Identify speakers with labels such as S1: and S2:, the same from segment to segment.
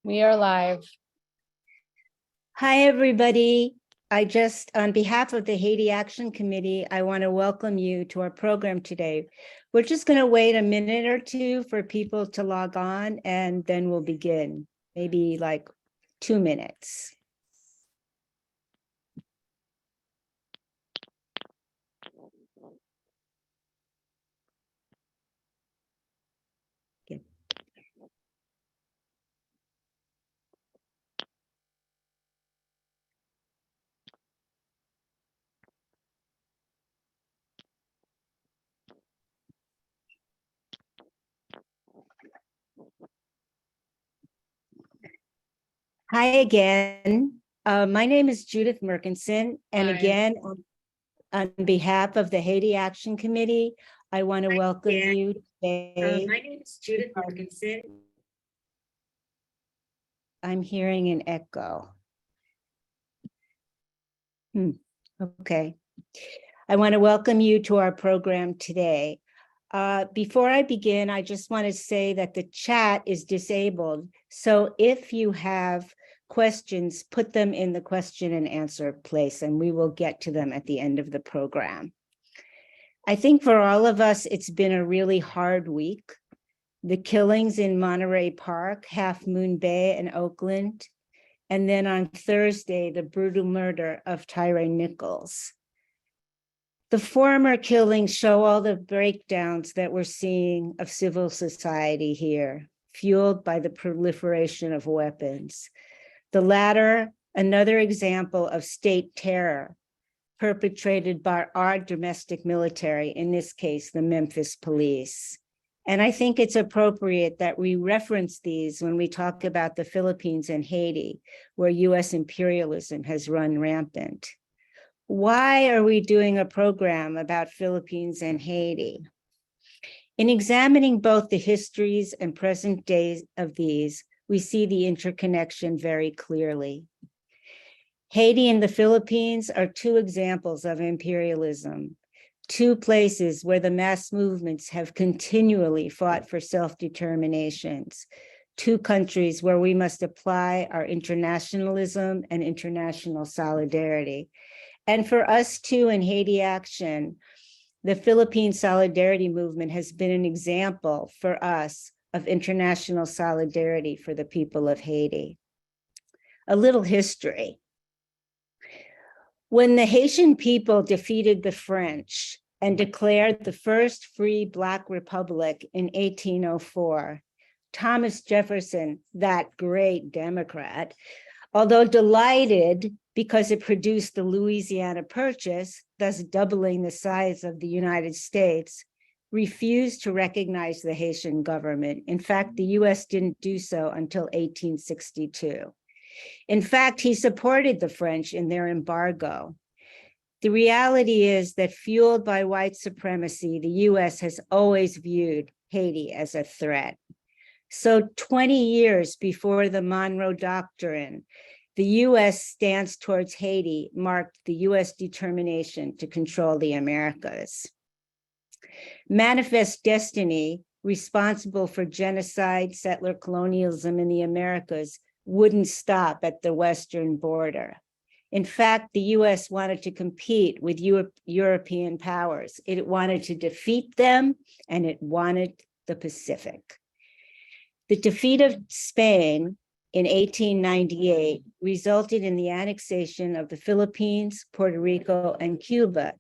S1: We are live.
S2: Hi, everybody. On behalf of the Haiti Action Committee, I want to welcome you to our program today. We're just going to wait a minute or two for people to log on, and then we'll begin, maybe like 2 minutes. Hi again. My name is Judith Mirkinson, and
S1: Hi.
S2: again, on behalf of the Haiti Action Committee, I want to welcome you today.
S3: My name is Judith Mirkinson.
S2: I'm hearing an echo. Okay. I want to welcome you to our program today. Before I begin, I just want to say that the chat is disabled. So if you have questions, put them in the question and answer place, and we will get to them at the end of the program. I think for all of us, it's been a really hard week. The killings in Monterey Park, Half Moon Bay and Oakland, and then on Thursday, the brutal murder of Tyre Nichols. The former killings show all the breakdowns that we're seeing of civil society here, fueled by the proliferation of weapons. The latter, another example of state terror perpetrated by our domestic military, in this case, the Memphis police. And I think it's appropriate that we reference these when we talk about the Philippines and Haiti, where US imperialism has run rampant. Why are we doing a program about Philippines and Haiti? In examining both the histories and present days of these, we see the interconnection very clearly. Haiti and the Philippines are two examples of imperialism, two places where the mass movements have continually fought for self-determinations, two countries where we must apply our internationalism and international solidarity. And for us too in Haiti Action, the Philippine Solidarity Movement has been an example for us of international solidarity for the people of Haiti. A little history. When the Haitian people defeated the French and declared the first free Black republic in 1804, Thomas Jefferson, that great Democrat, although delighted because it produced the Louisiana Purchase, thus doubling the size of the United States, refused to recognize the Haitian government. In fact, the US didn't do so until 1862. In fact, he supported the French in their embargo. The reality is that fueled by white supremacy, the US has always viewed Haiti as a threat. So 20 years before the Monroe Doctrine, the US stance towards Haiti marked the US determination to control the Americas. Manifest Destiny, responsible for genocide, settler colonialism in the Americas, wouldn't stop at the Western border. In fact, the US wanted to compete with European powers. It wanted to defeat them, and it wanted the Pacific. The defeat of Spain in 1898 resulted in the annexation of the Philippines, Puerto Rico, and Cuba.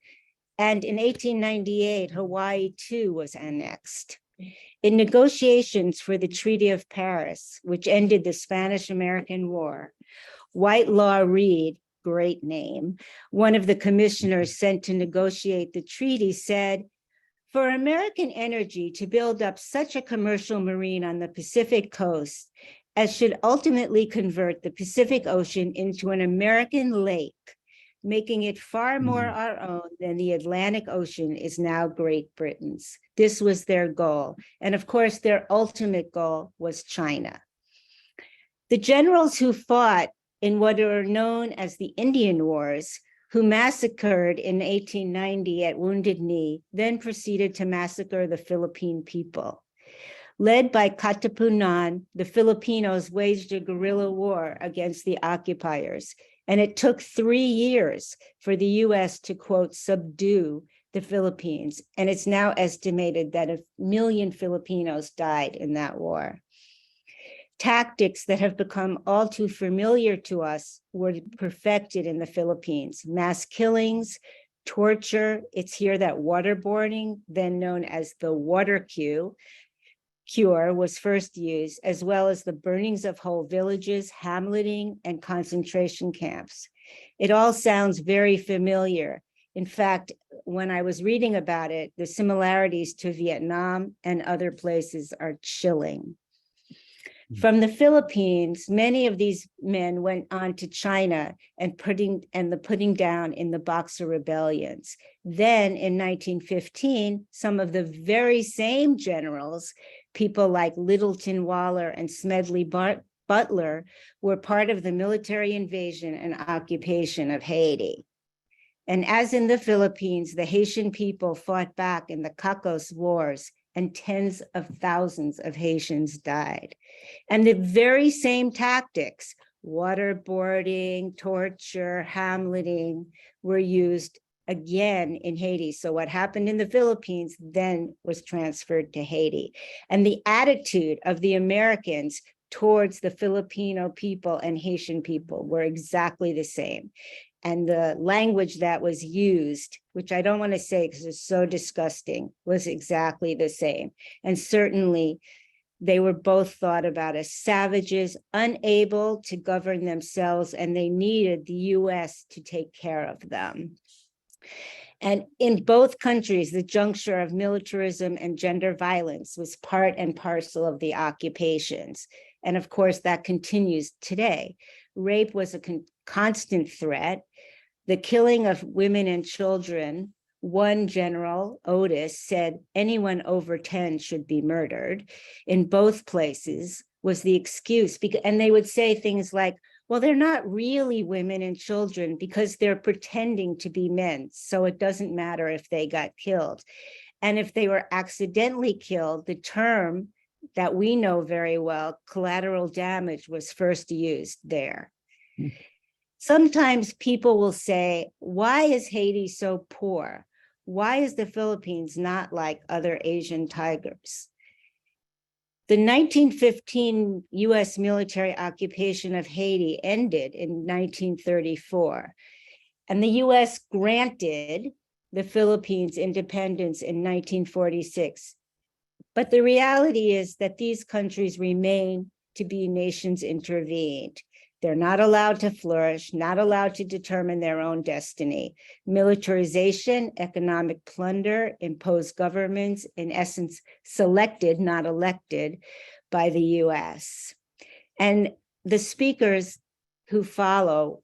S2: And in 1898, Hawaii too was annexed. In negotiations for the Treaty of Paris, which ended the Spanish-American War, Whitelaw Reid, great name, one of the commissioners sent to negotiate the treaty, said, "For American energy to build up such a commercial marine on the Pacific coast as should ultimately convert the Pacific Ocean into an American lake, making it far more our own than the Atlantic Ocean is now Great Britain's." This was their goal. And of course, their ultimate goal was China. The generals who fought in what are known as the Indian Wars, who massacred in 1890 at Wounded Knee, then proceeded to massacre the Philippine people. Led by Katipunan, the Filipinos waged a guerrilla war against the occupiers, and it took 3 years for the US to, quote, subdue the Philippines, and it's now estimated that 1 million Filipinos died in that war. Tactics that have become all too familiar to us were perfected in the Philippines. Mass killings, torture, it's here that waterboarding, then known as the water cure, was first used, as well as the burnings of whole villages, hamleting, and concentration camps. It all sounds very familiar. In fact, when I was reading about it, the similarities to Vietnam and other places are chilling. From the Philippines, many of these men went on to China and the putting down in the Boxer rebellions. Then in 1915, some of the very same generals, people like Littleton Waller and Smedley Butler, were part of the military invasion and occupation of Haiti. And as in the Philippines, the Haitian people fought back in the Cacos Wars, and tens of thousands of Haitians died. And the very same tactics, waterboarding, torture, hamleting, were used again in Haiti. So what happened in the Philippines then was transferred to Haiti. And the attitude of the Americans towards the Filipino people and Haitian people were exactly the same. And the language that was used, which I don't want to say because it's so disgusting, was exactly the same. And certainly they were both thought about as savages, unable to govern themselves, and they needed the US to take care of them. And in both countries, the juncture of militarism and gender violence was part and parcel of the occupations. And of course, that continues today. Rape was a constant threat. The killing of women and children, one general, Otis, said anyone over 10 should be murdered. In both places was the excuse, and they would say things like, well, they're not really women and children because they're pretending to be men, so it doesn't matter if they got killed. And if they were accidentally killed, the term that we know very well, collateral damage, was first used there. Sometimes people will say, why is Haiti so poor? Why is the Philippines not like other Asian tigers? The 1915 US military occupation of Haiti ended in 1934, and the US granted the Philippines independence in 1946. But the reality is that these countries remain to be nations intervened. They're not allowed to flourish, not allowed to determine their own destiny. Militarization, economic plunder, imposed governments, in essence, selected, not elected, by the US. And the speakers who follow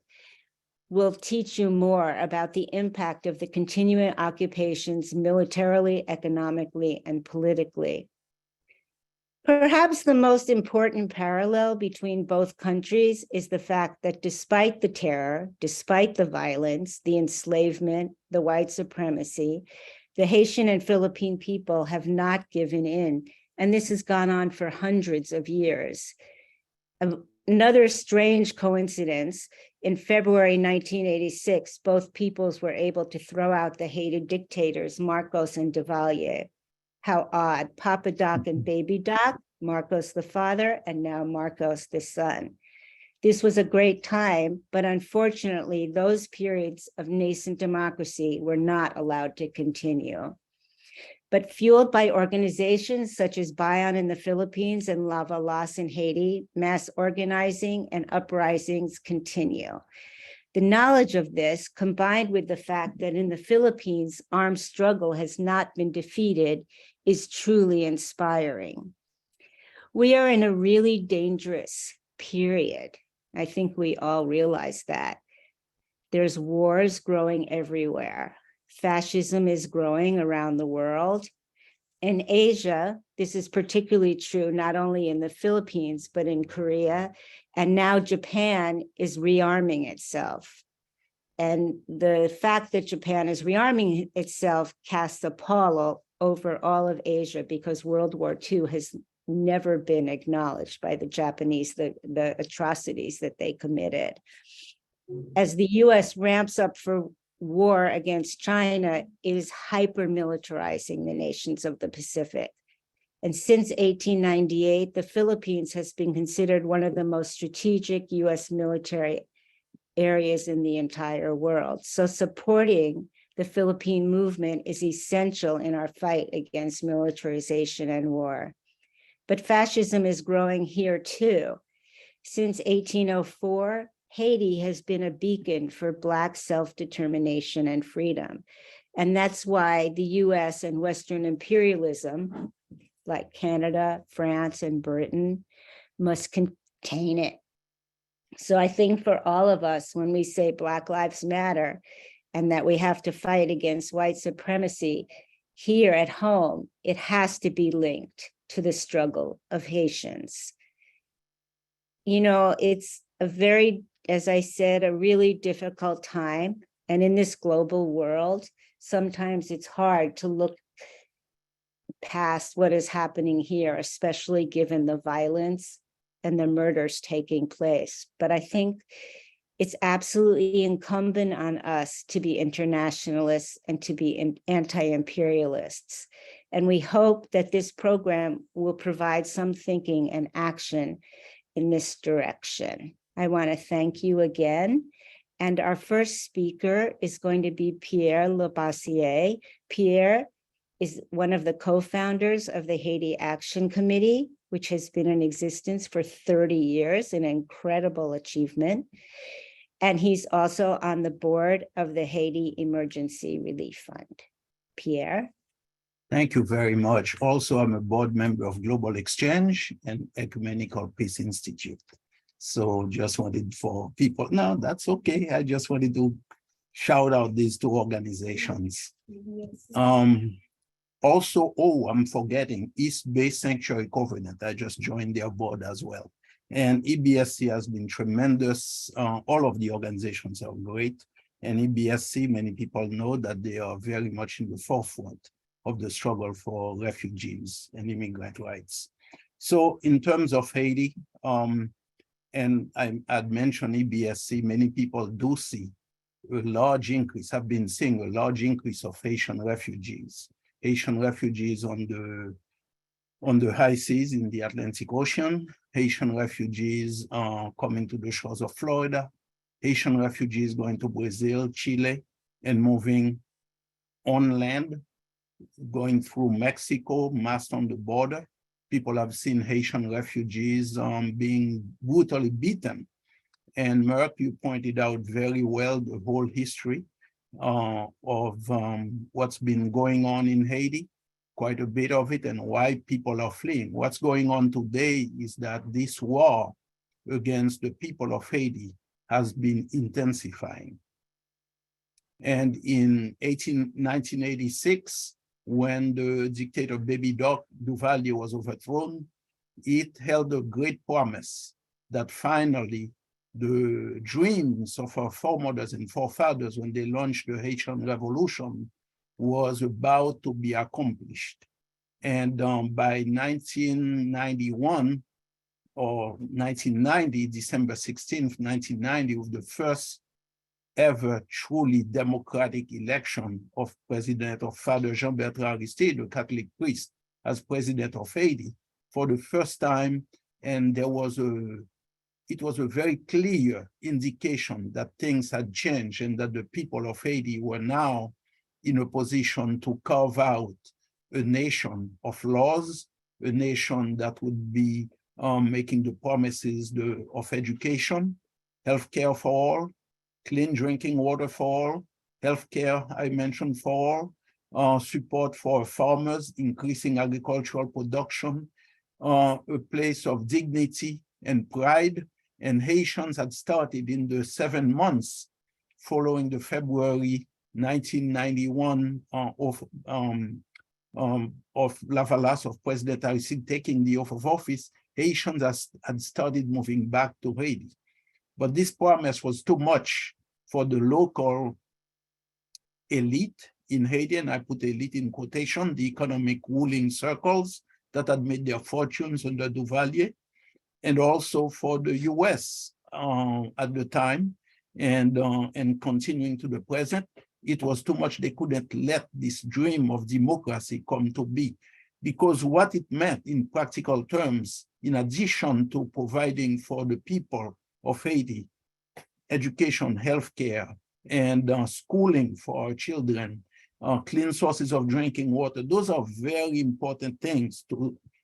S2: will teach you more about the impact of the continuing occupations militarily, economically, and politically. Perhaps the most important parallel between both countries is the fact that despite the terror, despite the violence, the enslavement, the white supremacy, the Haitian and Philippine people have not given in. And this has gone on for hundreds of years. Another strange coincidence, in February 1986, both peoples were able to throw out the hated dictators, Marcos and Duvalier. How odd, Papa Doc and Baby Doc, Marcos the father, and now Marcos the son. This was a great time, but unfortunately, those periods of nascent democracy were not allowed to continue. But fueled by organizations such as BAYAN in the Philippines and Lavalas in Haiti, mass organizing and uprisings continue. The knowledge of this, combined with the fact that in the Philippines, armed struggle has not been defeated, is truly inspiring. We are in a really dangerous period. I think we all realize that. There's wars growing everywhere. Fascism is growing around the world. In Asia, this is particularly true not only in the Philippines, but in Korea. And now Japan is rearming itself. And the fact that Japan is rearming itself casts a pall over all of Asia because World War II has never been acknowledged by the Japanese, the atrocities that they committed. As the US ramps up for war against China, it is hyper-militarizing the nations of the Pacific. And since 1898, the Philippines has been considered one of the most strategic US military areas in the entire world. So supporting the Philippine movement is essential in our fight against militarization and war. But fascism is growing here too. Since 1804, Haiti has been a beacon for Black self-determination and freedom. And that's why the US and Western imperialism, like Canada, France, and Britain, must contain it. So I think for all of us, when we say Black Lives Matter and that we have to fight against white supremacy here at home, it has to be linked to the struggle of Haitians. You know, it's a very, as I said, a really difficult time. And in this global world, sometimes it's hard to look past what is happening here, especially given the violence and the murders taking place. But I think it's absolutely incumbent on us to be internationalists and to be anti-imperialists. And we hope that this program will provide some thinking and action in this direction. I want to thank you again. And our first speaker is going to be Pierre Labossiere. Pierre is one of the co-founders of the Haiti Action Committee, which has been in existence for 30 years, an incredible achievement. And he's also on the board of the Haiti Emergency Relief Fund. Pierre.
S1: Thank you very much. Also, I'm a board member of Global Exchange and Ecumenical Peace Institute. So just wanted for people, no, that's okay. I just wanted to shout out these two organizations. Also, I'm forgetting East Bay Sanctuary Covenant. I just joined their board as well. And EBSC has been tremendous. All of the organizations are great. And EBSC, many people know that they are very much in the forefront of the struggle for refugees and immigrant rights. So in terms of Haiti, and I'd mentioned EBSC, many people do see a large increase, have been seeing a large increase of Haitian refugees on the high seas in the Atlantic Ocean, Haitian refugees coming to the shores of Florida, Haitian refugees going to Brazil, Chile, and moving on land, going through Mexico, massed on the border. People have seen Haitian refugees being brutally beaten. And Merck, you pointed out very well the whole history of what's been going on in Haiti, quite a bit of it, and why people are fleeing. What's going on today is that this war against the people of Haiti has been intensifying. And in 1986, when the dictator Baby Duvalier was overthrown, it held a great promise that finally the dreams of our foremothers and forefathers when they launched the Haitian Revolution was about to be accomplished. And by 1991 or 1990, December 16th, 1990, was the first ever truly democratic election of Father Jean-Bertrand Aristide, a Catholic priest, as president of Haiti for the first time. And it was a very clear indication that things had changed and that the people of Haiti were now in a position to carve out a nation of laws, a nation that would be making the promises of education, healthcare for all, clean drinking water for all, healthcare I mentioned for all, support for farmers, increasing agricultural production, a place of dignity and pride. And Haitians had started in the 7 months following the February 1991 of Lavalas, of President Aristide taking the oath of office. Haitians had started moving back to Haiti. But this promise was too much for the local elite in Haiti, and I put elite in quotation, the economic ruling circles, that had made their fortunes under Duvalier, and also for the US at the time, and continuing to the present. It was too much. They couldn't let this dream of democracy come to be, because what it meant in practical terms, in addition to providing for the people of Haiti education, healthcare, and schooling for our children, clean sources of drinking water, those are very important things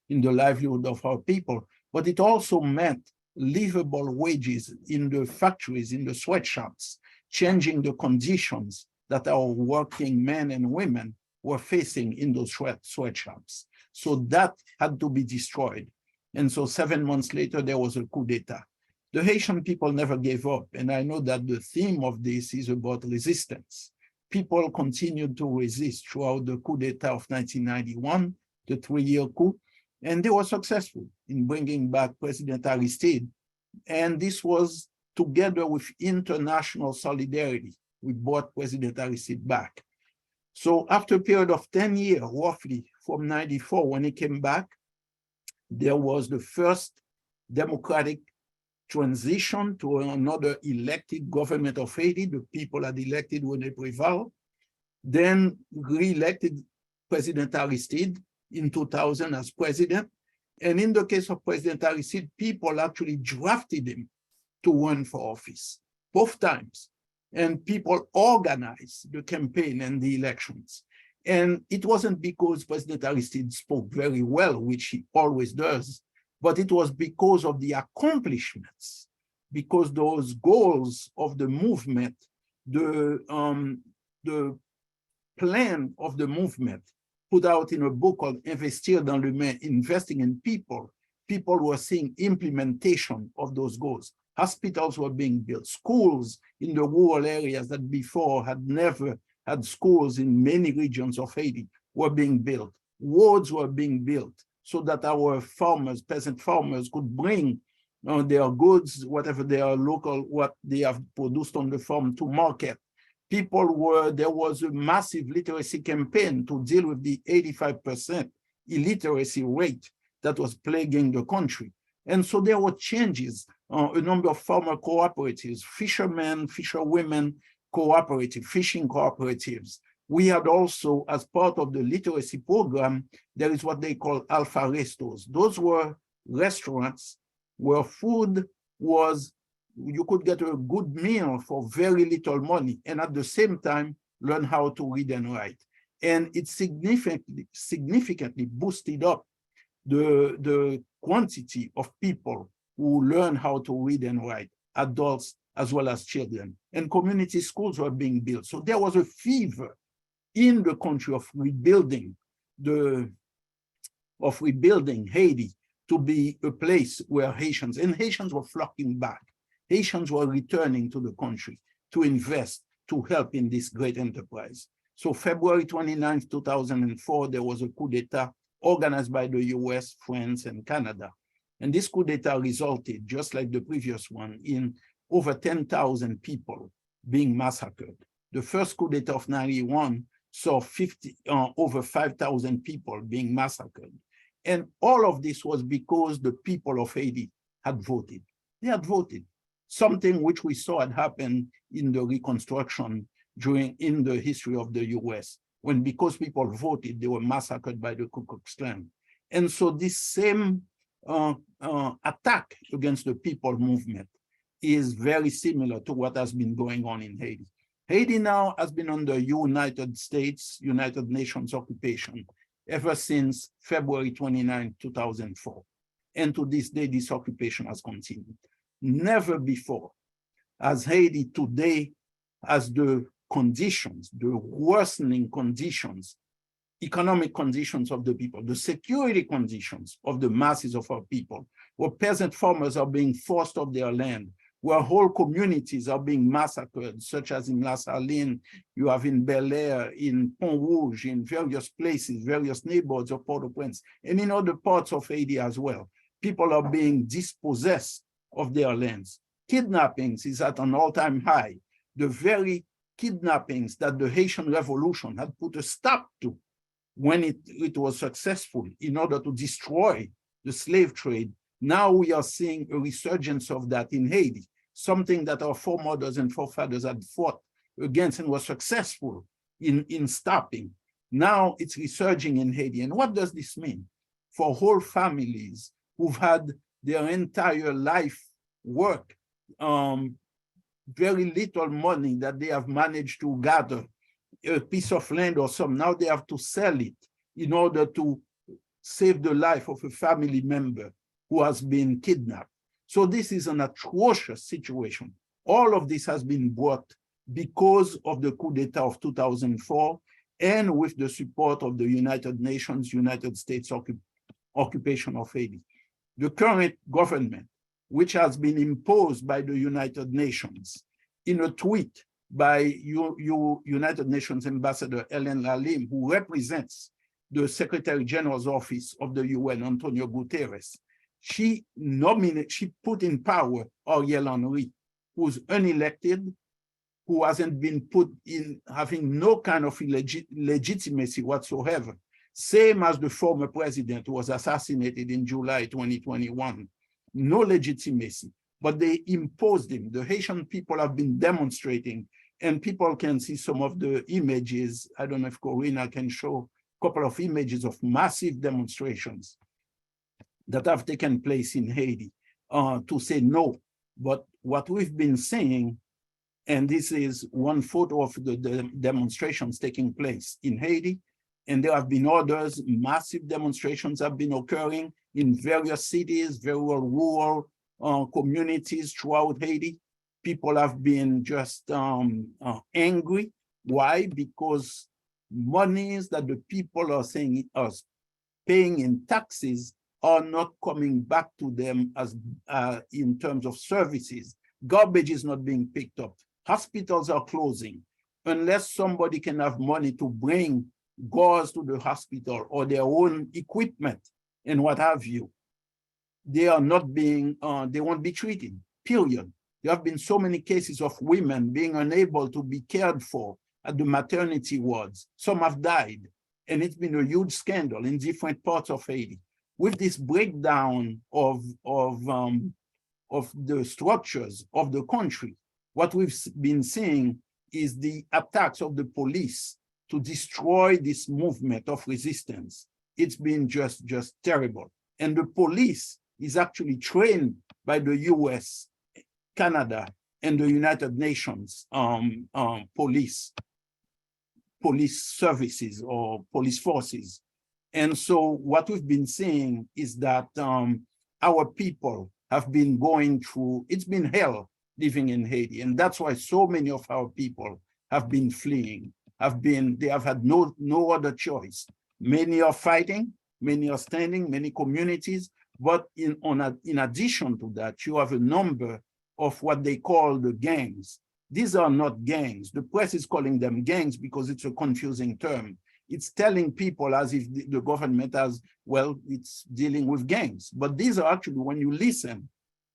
S1: in the livelihood of our people. But it also meant livable wages in the factories, in the sweatshops, changing the conditions that our working men and women were facing in those sweatshops. So that had to be destroyed. And so 7 months later, there was a coup d'etat. The Haitian people never gave up. And I know that the theme of this is about resistance. People continued to resist throughout the coup d'etat of 1991, the 3-year coup, and they were successful in bringing back President Aristide. And this was together with international solidarity. We brought President Aristide back. So after a period of 10 years, roughly from 94, when he came back, there was the first democratic transition to another elected government of Haiti. The people had elected René Préval, then re-elected President Aristide in 2000 as president. And in the case of President Aristide, people actually drafted him to run for office, both times. And people organized the campaign and the elections. And it wasn't because President Aristide spoke very well, which he always does, but it was because of the accomplishments, because those goals of the movement, the plan of the movement put out in a book called Investir dans l'humain, investing in people, people were seeing implementation of those goals. Hospitals were being built, schools in the rural areas that before had never had schools in many regions of Haiti were being built. Roads were being built so that our farmers, peasant farmers, could bring their goods, whatever they are local, what they have produced on the farm to market. There was a massive literacy campaign to deal with the 85% illiteracy rate that was plaguing the country. And so there were changes, a number of farmer cooperatives, fishermen, fisherwomen cooperative, fishing cooperatives. We had also, as part of the literacy program, there is what they call alpha restos. Those were restaurants where food was, you could get a good meal for very little money, and at the same time, learn how to read and write. And it significantly boosted up the quantity of people who learn how to read and write, adults as well as children. And community schools were being built. So there was a fever in the country of rebuilding Haiti to be a place where Haitians were flocking back. Haitians were returning to the country to invest, to help in this great enterprise. So February 29, 2004, there was a coup d'etat organized by the US, France, and Canada. And this coup d'etat resulted, just like the previous one, in over 10,000 people being massacred. The first coup d'etat of 91 saw over 5,000 people being massacred. And all of this was because the people of Haiti had voted. They had voted, something which we saw had happened in the Reconstruction in the history of the US, when because people voted, they were massacred by the Ku Klux Klan. And so this same attack against the people movement is very similar to what has been going on in Haiti. Haiti now has been under United Nations occupation ever since February 29, 2004. And to this day, this occupation has continued. Never before has Haiti today, as the conditions, the worsening conditions, economic conditions of the people, the security conditions of the masses of our people, where peasant farmers are being forced off their land, where whole communities are being massacred, such as in La Saline, you have in Bel Air, in Pont Rouge, in various places, various neighborhoods of Port-au-Prince, and in other parts of Haiti as well. People are being dispossessed of their lands. Kidnappings is at an all-time high. The very kidnappings that the Haitian Revolution had put a stop to when it was successful in order to destroy the slave trade, now we are seeing a resurgence of that in Haiti, something that our foremothers and forefathers had fought against and was successful in stopping. Now it's resurging in Haiti. And what does this mean? For whole families who've had their entire life work, very little money that they have managed to gather, a piece of land or some, now they have to sell it in order to save the life of a family member who has been kidnapped. So this is an atrocious situation. All of this has been brought because of the coup d'etat of 2004 and with the support of the United Nations, United States occupation of Haiti. The current government, which has been imposed by the United Nations, in a tweet by United Nations Ambassador Helen Lalim, who represents the Secretary General's office of the UN, Antonio Guterres, she put in power Ariel Henry, who's unelected, who hasn't been put in, having no kind of legitimacy whatsoever, same as the former president who was assassinated in July 2021. No legitimacy, but they imposed him. The Haitian people have been demonstrating, and people can see some of the images. I don't know if Corina can show a couple of images of massive demonstrations that have taken place in Haiti to say no. But what we've been saying, and this is one photo of the demonstrations taking place in Haiti, and there have been others, massive demonstrations have been occurring in various cities, very rural communities throughout Haiti. People have been just angry. Why? Because monies that the people are saying are paying in taxes are not coming back to them as in terms of services. Garbage is not being picked up. Hospitals are closing. Unless somebody can have money to bring gauze to the hospital or their own equipment and what have you, they are not being, they won't be treated, period. There have been so many cases of women being unable to be cared for at the maternity wards. Some have died, and it's been a huge scandal in different parts of Haiti. With this breakdown of the structures of the country, what we've been seeing is the attacks of the police to destroy this movement of resistance. It's been just terrible. And the police is actually trained by the US, Canada, and the United Nations police services or police forces. And so what we've been seeing is that our people have been going through, it's been hell living in Haiti. And that's why so many of our people have been fleeing, they have had no other choice. Many are fighting, many are standing, many communities, but in addition to that, you have a number of what they call the gangs. These are not gangs. The press is calling them gangs because it's a confusing term. It's telling people as if the government has, well, it's dealing with gangs. But these are actually, when you listen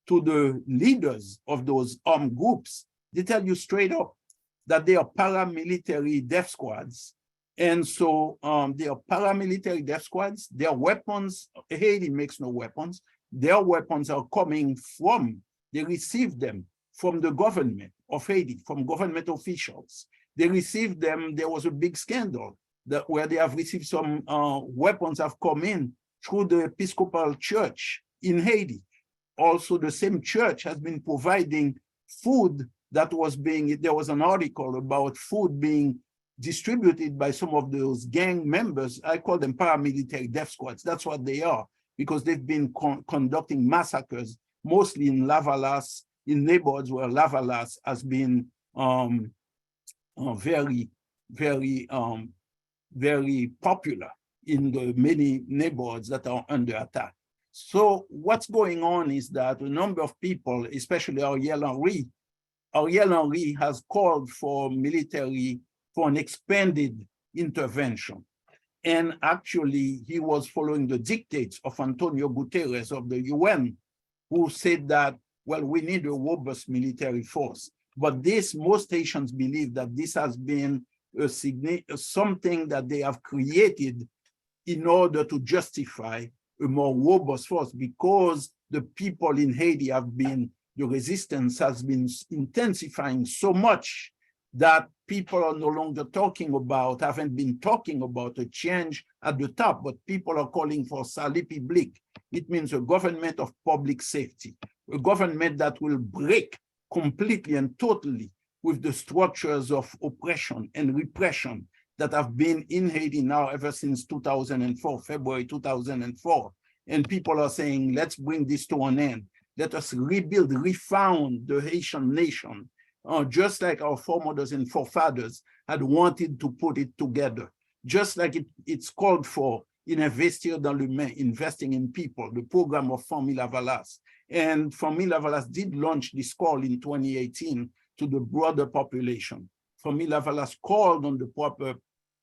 S1: to the leaders of those armed groups, they tell you straight up that they are paramilitary death squads. And so they are paramilitary death squads. Their weapons, Haiti makes no weapons. Their weapons are coming from, they receive them from the government of Haiti, from government officials. They received them, there was a big scandal where they have received some weapons have come in through the Episcopal Church in Haiti. Also, the same church has been providing food that was being, there was an article about food being distributed by some of those gang members. I call them paramilitary death squads. That's what they are, because they've been conducting massacres, mostly in Lavalas, in neighborhoods where Lavalas has been very popular in the many neighborhoods that are under attack. So what's going on is that a number of people, especially Ariel Henry has called for an expanded intervention. And actually, he was following the dictates of Antonio Guterres of the UN, who said that, well, we need a robust military force. But most Haitians believe that this has been something that they have created in order to justify a more robust force, because the people in Haiti the resistance has been intensifying so much that people are no longer haven't been talking about a change at the top, but people are calling for salut public. It means a government of public safety, a government that will break completely and totally with the structures of oppression and repression that have been in Haiti now ever since 2004, February 2004. And people are saying, let's bring this to an end. Let us rebuild, refound the Haitian nation, just like our foremothers and forefathers had wanted to put it together, just like it's called for in Investir dans l'Humain, investing in people, the program of Famille Lavalas. And Famille Lavalas did launch this call in 2018 to the broader population. Famille Lavalas called on the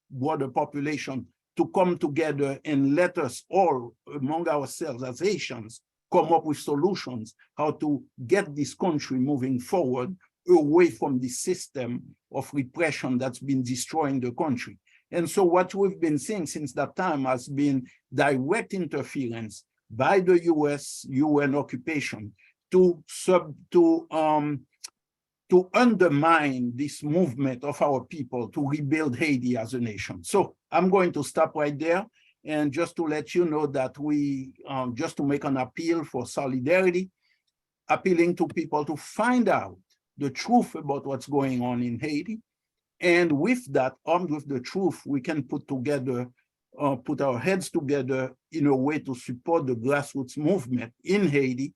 S1: broader population to come together and let us all, among ourselves as Haitians, come up with solutions how to get this country moving forward away from the system of repression that's been destroying the country. And so what we've been seeing since that time has been direct interference by the US, UN occupation to undermine this movement of our people to rebuild Haiti as a nation. So I'm going to stop right there. And just to let you know that we, just to make an appeal for solidarity, appealing to people to find out the truth about what's going on in Haiti. And with that, armed with the truth, we can put our heads together in a way to support the grassroots movement in Haiti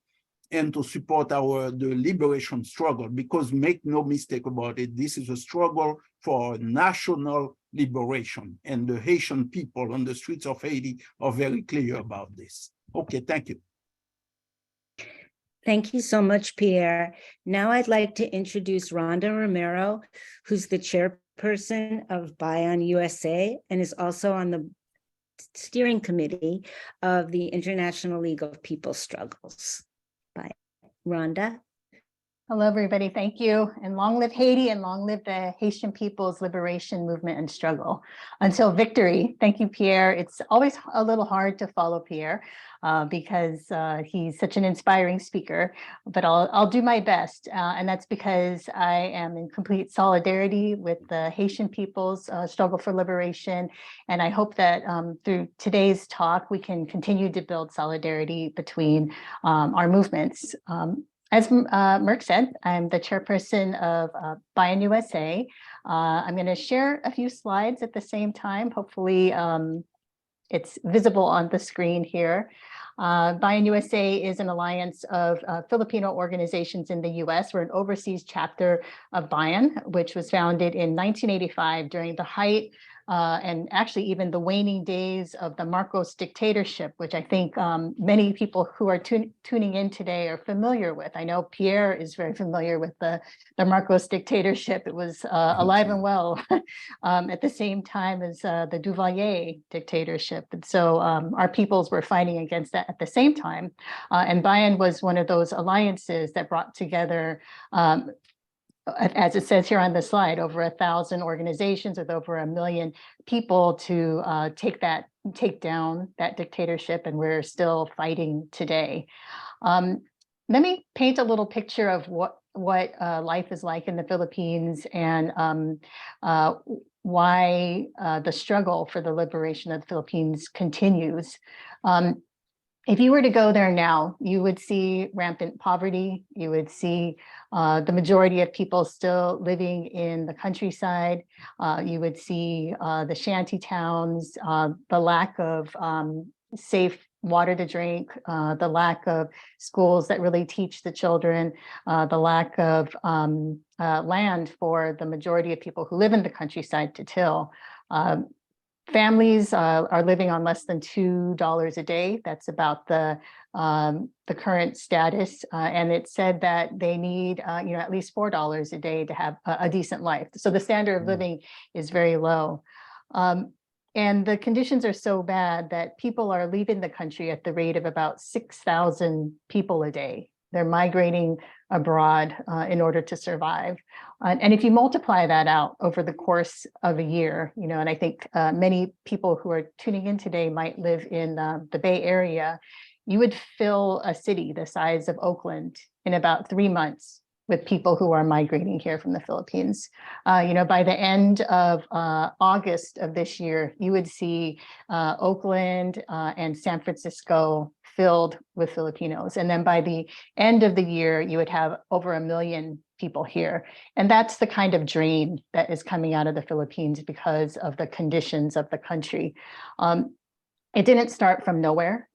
S1: and to support the liberation struggle, because make no mistake about it, this is a struggle for national liberation, and the Haitian people on the streets of Haiti are very clear about this. Okay, thank you.
S2: Thank you so much, Pierre. Now I'd like to introduce Rhonda Ramiro, who's the chairperson of BAYAN USA and is also on the steering committee of the International League of People's Struggles. Bye. Rhonda.
S4: Hello, everybody. Thank you. And long live Haiti, and long live the Haitian people's liberation movement and struggle until victory. Thank you, Pierre. It's always a little hard to follow Pierre because he's such an inspiring speaker, but I'll do my best. And that's because I am in complete solidarity with the Haitian people's struggle for liberation. And I hope that through today's talk, we can continue to build solidarity between our movements. As Merck said, I'm the chairperson of BAYAN USA. I'm going to share a few slides at the same time. Hopefully it's visible on the screen here. BAYAN USA is an alliance of Filipino organizations in the US. We're an overseas chapter of BAYAN, which was founded in 1985 during the height and actually even the waning days of the Marcos dictatorship, which I think many people who are tuning in today are familiar with. I know Pierre is very familiar with the Marcos dictatorship. It was alive and well at the same time as the Duvalier dictatorship. And so our peoples were fighting against that at the same time. And BAYAN was one of those alliances that brought together as it says here on the slide, over 1,000 organizations with over 1 million people to take down that dictatorship, and we're still fighting today. Let me paint a little picture of what life is like in the Philippines and why the struggle for the liberation of the Philippines continues. If you were to go there now, you would see rampant poverty. You would see the majority of people still living in the countryside. You would see the shanty towns, the lack of safe water to drink, the lack of schools that really teach the children, the lack of land for the majority of people who live in the countryside to till. Families are living on less than $2 a day. That's about the current status. And it said that they need at least $4 a day to have a decent life. So the standard of living is very low. And the conditions are so bad that people are leaving the country at the rate of about 6,000 people a day. They're migrating abroad in order to survive. And if you multiply that out over the course of a year, and I think many people who are tuning in today might live in the Bay Area, you would fill a city the size of Oakland in about 3 months with people who are migrating here from the Philippines. By the end of August of this year, you would see Oakland and San Francisco filled with Filipinos. And then by the end of the year, you would have over 1 million people here. And that's the kind of drain that is coming out of the Philippines because of the conditions of the country. It didn't start from nowhere.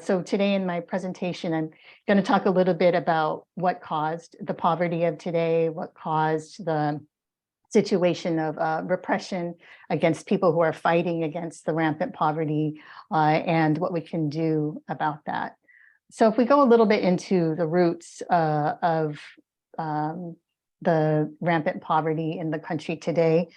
S4: So today in my presentation, I'm going to talk a little bit about what caused the poverty of today, what caused the situation of repression against people who are fighting against the rampant poverty, and what we can do about that. So if we go a little bit into the roots of the rampant poverty in the country today,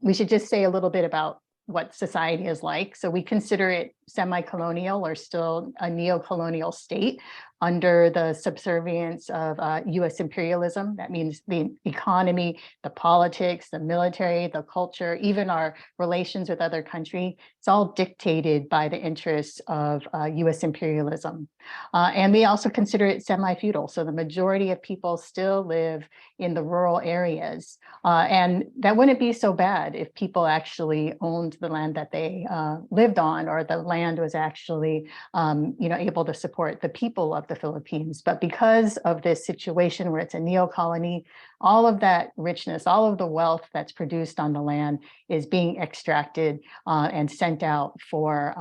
S4: we should just say a little bit about what society is like. So we consider it semi-colonial or still a neo-colonial state under the subservience of US imperialism. That means the economy, the politics, the military, the culture, even our relations with other countries, it's all dictated by the interests of US imperialism. And we also consider it semi-feudal. So the majority of people still live in the rural areas. And that wouldn't be so bad if people actually owned the land that they lived on, or the land was actually able to support the people of the Philippines. But because of this situation where it's a neo-colony, all of that richness, all of the wealth that's produced on the land is being extracted and sent out for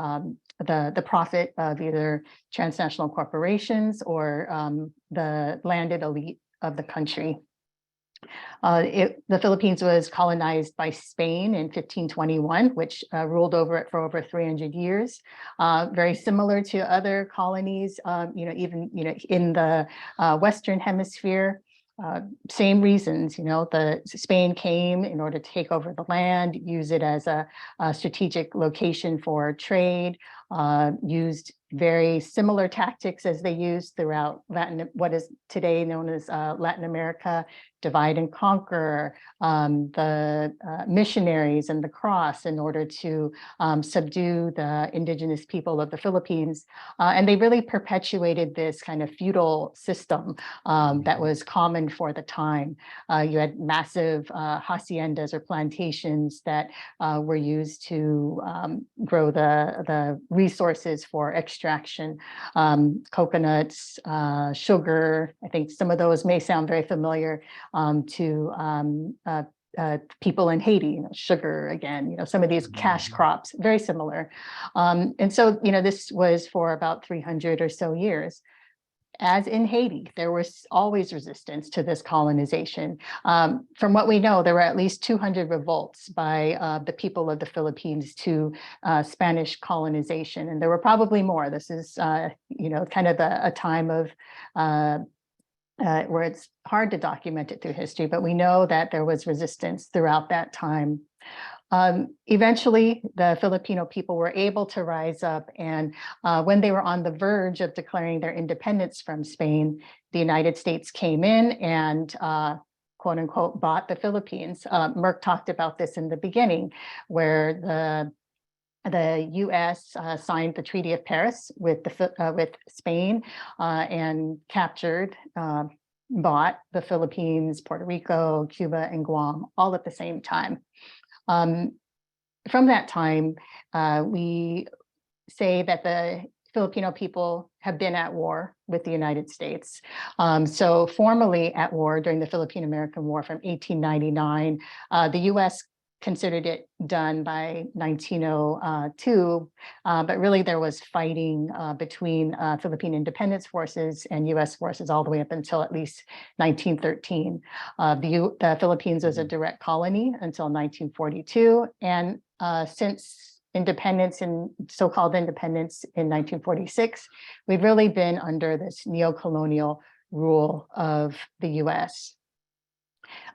S4: the profit of either transnational corporations or the landed elite of the country. The Philippines was colonized by Spain in 1521, which ruled over it for over 300 years. Very similar to other colonies, even in the Western Hemisphere. Same reasons, the Spain came in order to take over the land, use it as a strategic location for trade, used very similar tactics as they used throughout what is today known as Latin America, divide and conquer, the missionaries and the cross in order to subdue the indigenous people of the Philippines. And they really perpetuated this kind of feudal system that was common for the time. You had massive haciendas or plantations that were used to grow the resources for extraction, coconuts, sugar. I think some of those may sound very familiar to people in Haiti, sugar again, some of these cash crops, very similar. And so, this was for about 300 or so years. As in Haiti, there was always resistance to this colonization. From what we know, there were at least 200 revolts by the people of the Philippines to Spanish colonization, and there were probably more. This is, kind of a time of where it's hard to document it through history, but we know that there was resistance throughout that time. Eventually, the Filipino people were able to rise up, and when they were on the verge of declaring their independence from Spain, the United States came in and quote unquote bought the Philippines. Merck talked about this in the beginning, where the U.S. signed the Treaty of Paris with Spain and captured, bought the Philippines, Puerto Rico, Cuba, and Guam all at the same time. From that time, we say that the Filipino people have been at war with the United States. So formally at war during the Philippine-American War from 1899, the U.S. considered it done by 1902, but really there was fighting between Philippine independence forces and US forces all the way up until at least 1913. The Philippines was a direct colony until 1942, and since independence and so-called independence in 1946, we've really been under this neo-colonial rule of the US.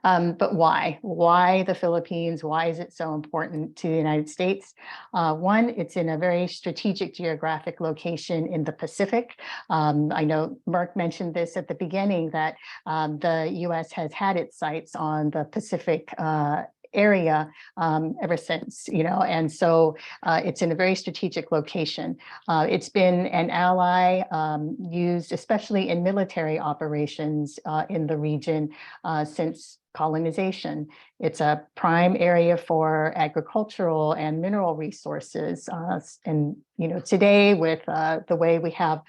S4: But why? Why the Philippines? Why is it so important to the United States? One, it's in a very strategic geographic location in the Pacific. I know Mark mentioned this at the beginning, that the US has had its sights on the Pacific area ever since, and so it's in a very strategic location. It's been an ally used especially in military operations in the region since colonization. It's a prime area for agricultural and mineral resources. And, today with the way we have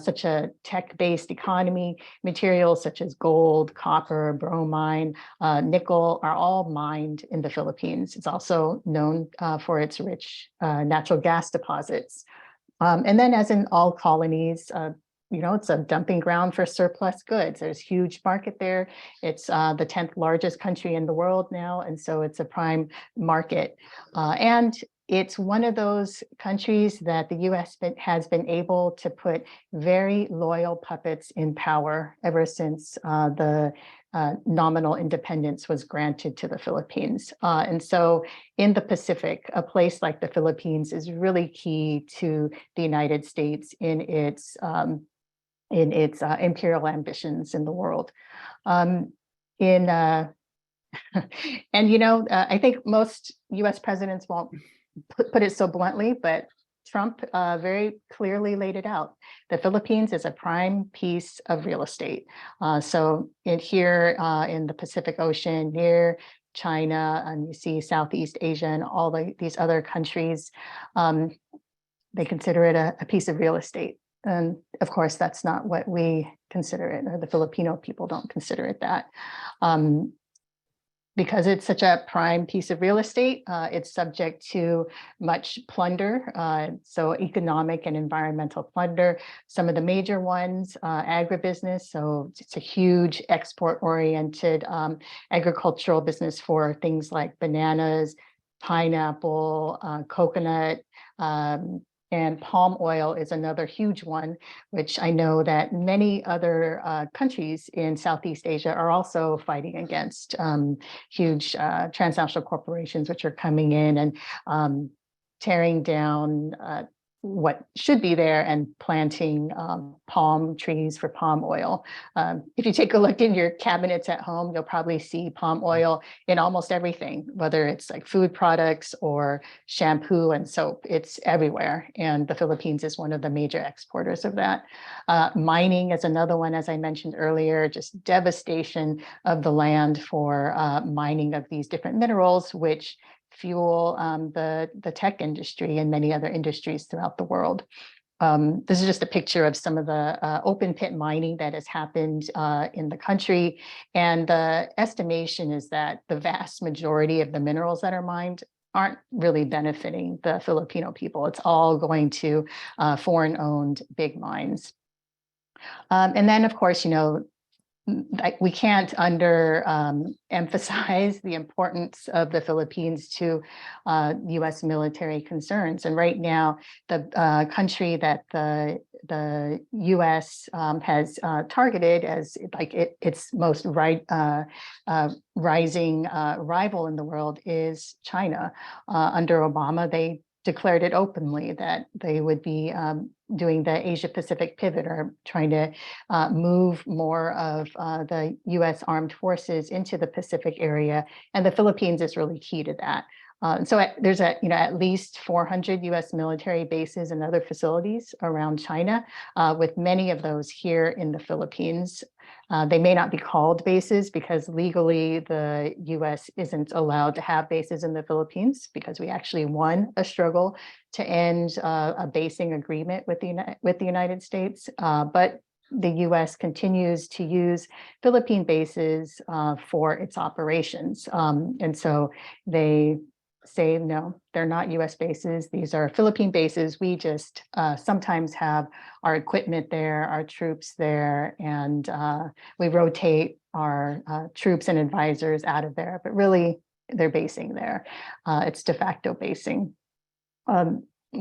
S4: such a tech-based economy, materials such as gold, copper, bromine, nickel are all mined in the Philippines. It's also known for its rich natural gas deposits. And then, as in all colonies, it's a dumping ground for surplus goods. There's huge market there. It's the 10th largest country in the world now, and so it's a prime market. And it's one of those countries that the US has been able to put very loyal puppets in power ever since the nominal independence was granted to the Philippines. And so in the Pacific, a place like the Philippines is really key to the United States in its imperial ambitions in the world. And I think most US presidents won't put it so bluntly, but Trump very clearly laid it out. The Philippines is a prime piece of real estate. So here in the Pacific Ocean, near China, and you see Southeast Asia and all these other countries, they consider it a piece of real estate. And of course, that's not what we consider it, or the Filipino people don't consider it that. Because it's such a prime piece of real estate, it's subject to much plunder, so economic and environmental plunder. Some of the major ones, agribusiness, so it's a huge export-oriented agricultural business for things like bananas, pineapple, coconut, and palm oil is another huge one, which I know that many other countries in Southeast Asia are also fighting against. Huge transnational corporations which are coming in and tearing down what should be there and planting palm trees for palm oil. If you take a look in your cabinets at home, you'll probably see palm oil in almost everything, whether it's like food products or shampoo and soap. It's everywhere. And the Philippines is one of the major exporters of that. Mining is another one, as I mentioned earlier, just devastation of the land for mining of these different minerals, which fuel the tech industry and many other industries throughout the world. This is just a picture of some of the open pit mining that has happened in the country. And the estimation is that the vast majority of the minerals that are mined aren't really benefiting the Filipino people. It's all going to foreign-owned big mines. And then, of course, we can't emphasize the importance of the Philippines to U.S. military concerns. And right now, the country that the U.S. has targeted as its most rising rival in the world is China. Under Obama, they declared it openly that they would be doing the Asia Pacific pivot, or trying to move more of the US armed forces into the Pacific area. And the Philippines is really key to that. So there's at least 400 US military bases and other facilities around China, with many of those here in the Philippines. They may not be called bases because legally the US isn't allowed to have bases in the Philippines, because we actually won a struggle to end a basing agreement with the United States. But the US continues to use Philippine bases for its operations. And so they say, no, they're not US bases. These are Philippine bases. We just sometimes have our equipment there, our troops there, and we rotate our troops and advisors out of there, but really they're basing there. It's de facto basing.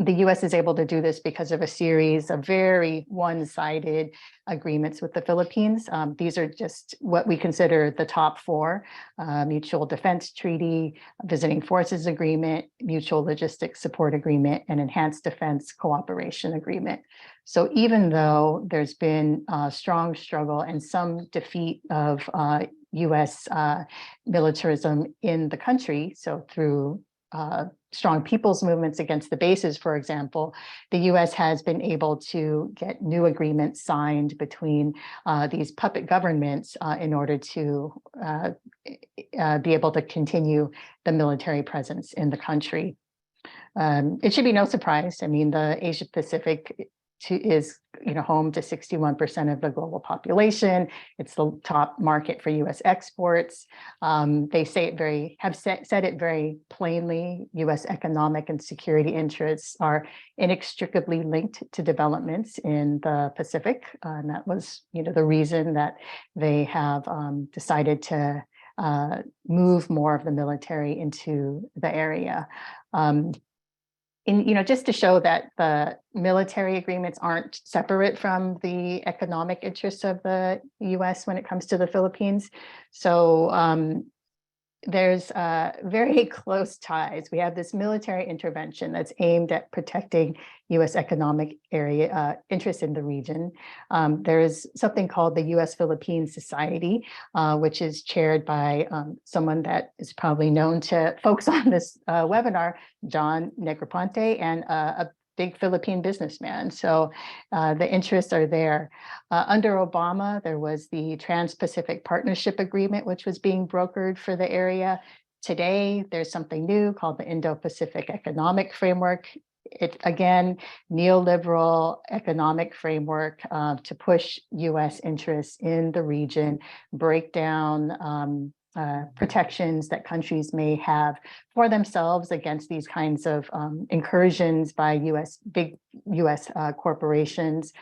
S4: the US is able to do this because of a series of very one-sided agreements with the Philippines. These are just what we consider the top four: Mutual Defense Treaty, Visiting Forces Agreement, Mutual Logistics Support Agreement, and Enhanced Defense Cooperation Agreement. So even though there's been a strong struggle and some defeat of US militarism in the country, so through strong people's movements against the bases, for example, the US has been able to get new agreements signed between these puppet governments in order to be able to continue the military presence in the country. It should be no surprise. I mean, the Asia Pacific is home to 61% of the global population. It's the top market for US exports. They say it have said it very plainly. US economic and security interests are inextricably linked to developments in the Pacific. And that was the reason that they have decided to move more of the military into the area. Just to show that the military agreements aren't separate from the economic interests of the US when it comes to the Philippines. So there's very close ties. We have this military intervention that's aimed at protecting US economic area interests in the region. There is something called the US-Philippine Society, which is chaired by someone that is probably known to folks on this webinar, John Negroponte, and a big Philippine businessman. So the interests are there. Under Obama, there was the Trans-Pacific Partnership Agreement, which was being brokered for the area. Today, there's something new called the Indo-Pacific Economic Framework. It, again, neoliberal economic framework to push US interests in the region, break down protections that countries may have for themselves against these kinds of incursions by big US corporations.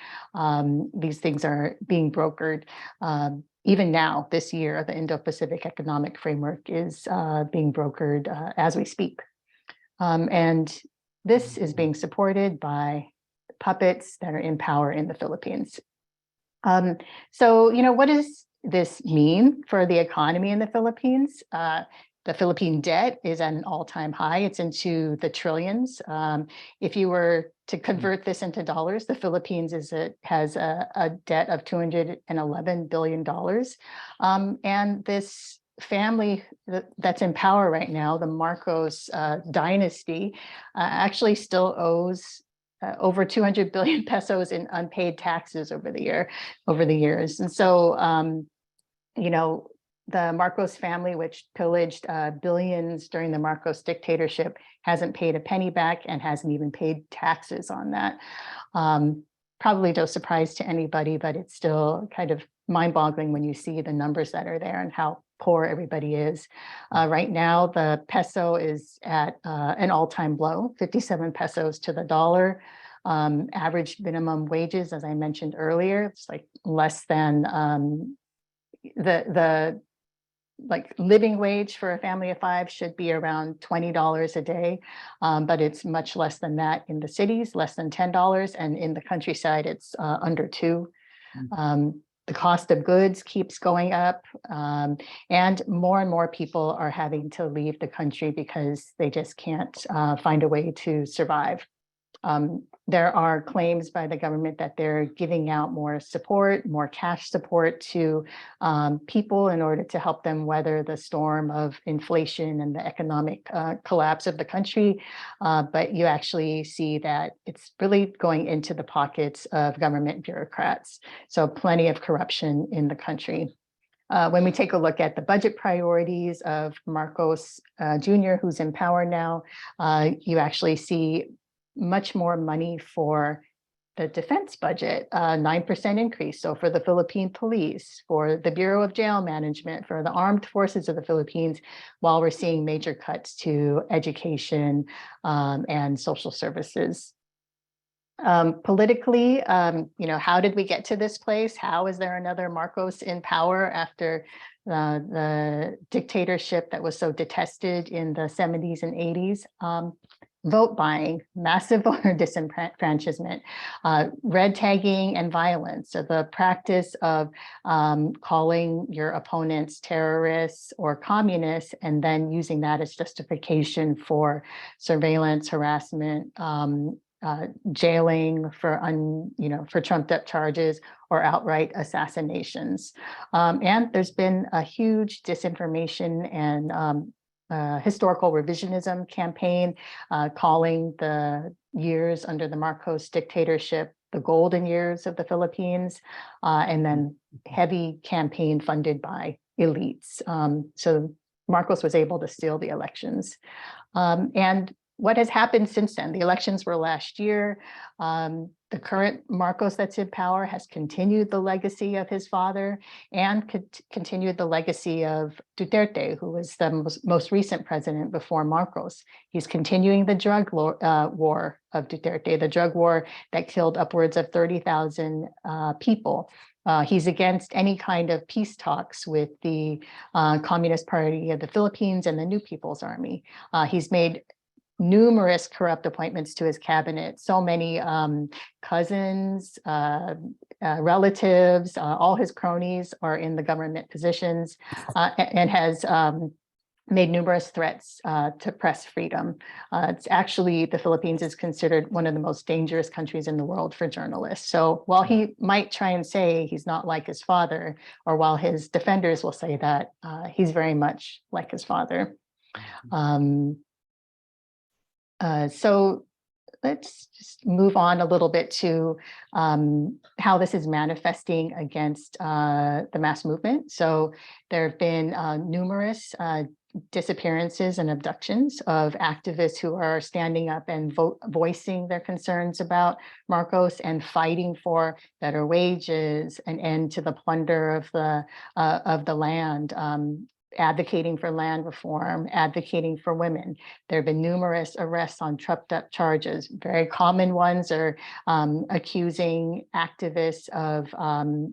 S4: These things are being brokered. Even now, this year, the Indo-Pacific Economic Framework is being brokered as we speak. And this is being supported by puppets that are in power in the Philippines. So, what does this mean for the economy in the Philippines? The Philippine debt is at an all-time high. It's into the trillions. If you were to convert this into dollars, the Philippines has a debt of $211 billion. And this family that's in power right now, the Marcos dynasty, actually still owes over 200 billion pesos in unpaid taxes over the years. And so, the Marcos family, which pillaged billions during the Marcos dictatorship, hasn't paid a penny back and hasn't even paid taxes on that. Probably no surprise to anybody, but it's still kind of mind-boggling when you see the numbers that are there and how poor everybody is. Right now, the peso is at an all-time low, 57 pesos to the dollar. Average minimum wages, as I mentioned earlier, it's like less than the living wage for a family of five should be around $20 a day, but it's much less than that in the cities, less than $10, and in the countryside, it's under $2. The cost of goods keeps going up, and more people are having to leave the country because they just can't find a way to survive. There are claims by the government that they're giving out more support, more cash support to people in order to help them weather the storm of inflation and the economic collapse of the country. But you actually see that it's really going into the pockets of government bureaucrats. So plenty of corruption in the country. When we take a look at the budget priorities of Marcos Jr., who's in power now, you actually see much more money for the defense budget, 9% increase. So for the Philippine Police, for the Bureau of Jail Management, for the Armed Forces of the Philippines, while we're seeing major cuts to education and social services. Politically, how did we get to this place? How is there another Marcos in power after the dictatorship that was so detested in the 70s and 80s? vote buying, massive voter disenfranchisement, red tagging and violence. So the practice of calling your opponents terrorists or communists and then using that as justification for surveillance, harassment, jailing for for trumped up charges or outright assassinations. And there's been a huge disinformation and historical revisionism campaign, calling the years under the Marcos dictatorship the golden years of the Philippines, and then heavy campaign funded by elites. So Marcos was able to steal the elections. And what has happened since then? The elections were last year. The current Marcos that's in power has continued the legacy of his father and continued the legacy of Duterte, who was the most recent president before Marcos. He's continuing the drug war of Duterte, the drug war that killed upwards of 30,000 people. He's against any kind of peace talks with the Communist Party of the Philippines and the New People's Army. He's made numerous corrupt appointments to his cabinet, so many cousins, relatives, all his cronies are in the government positions, and has made numerous threats to press freedom. It's actually, the Philippines is considered one of the most dangerous countries in the world for journalists. So while he might try and say he's not like his father, or while his defenders will say that, he's very much like his father. So let's just move on a little bit to how this is manifesting against the mass movement. So there have been numerous disappearances and abductions of activists who are standing up and voicing their concerns about Marcos and fighting for better wages, an end to the plunder of the land, advocating for land reform, advocating for women. There have been numerous arrests on trumped up charges. Very common ones are accusing activists of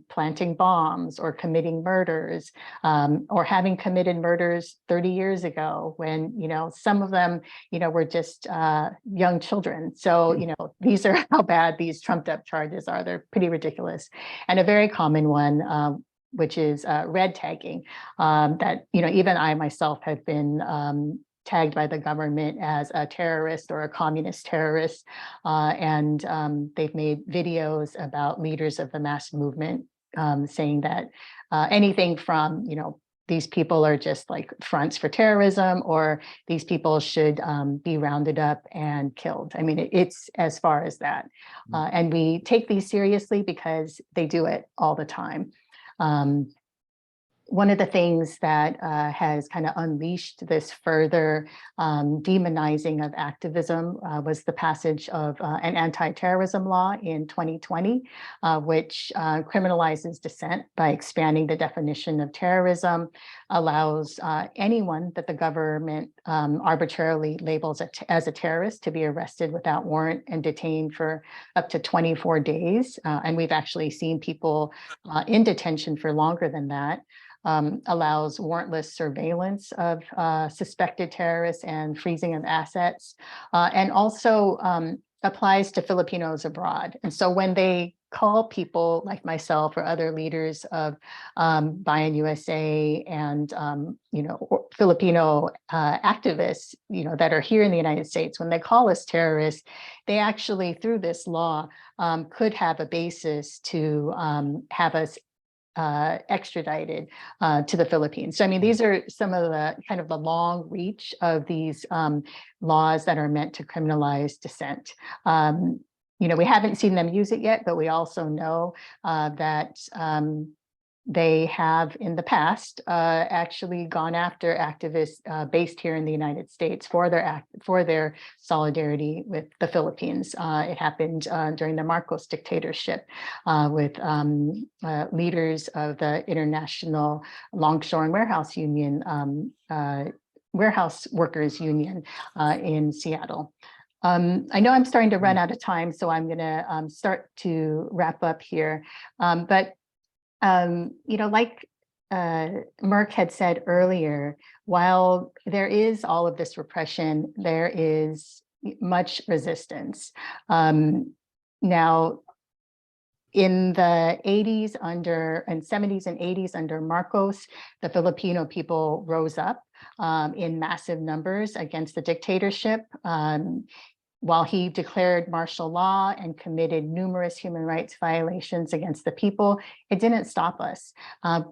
S4: planting bombs or committing murders, or having committed murders 30 years ago when, some of them, were just young children. So, these are how bad these trumped up charges are. They're pretty ridiculous. And a very common one, which is red tagging, that, even I myself have been tagged by the government as a terrorist or a communist terrorist. And they've made videos about leaders of the mass movement saying that anything from, these people are just like fronts for terrorism, or these people should be rounded up and killed. I mean, it's as far as that. And we take these seriously because they do it all the time. One of the things that has kind of unleashed this further demonizing of activism was the passage of an anti-terrorism law in 2020, which criminalizes dissent by expanding the definition of terrorism, allows anyone that the government arbitrarily labels as a terrorist to be arrested without warrant and detained for up to 24 days. And we've actually seen people in detention for longer than that. Allows warrantless surveillance of suspected terrorists and freezing of assets, and also applies to Filipinos abroad. And so when they call people like myself or other leaders of BAYAN USA and Filipino activists, that are here in the United States, when they call us terrorists, they actually, through this law, could have a basis to have us extradited to the Philippines. So, I mean, these are some of the kind of the long reach of these laws that are meant to criminalize dissent. We haven't seen them use it yet, but we also know that they have in the past actually gone after activists based here in the United States for their solidarity with the Philippines. It happened during the Marcos dictatorship with leaders of the International Longshore and Warehouse Union, Warehouse Workers Union in Seattle. I know I'm starting to run out of time, so I'm going to start to wrap up here. But like Merck had said earlier, while there is all of this repression, there is much resistance. Now, in the 80s and 70s and 80s under Marcos, the Filipino people rose up in massive numbers against the dictatorship. While he declared martial law and committed numerous human rights violations against the people, it didn't stop us.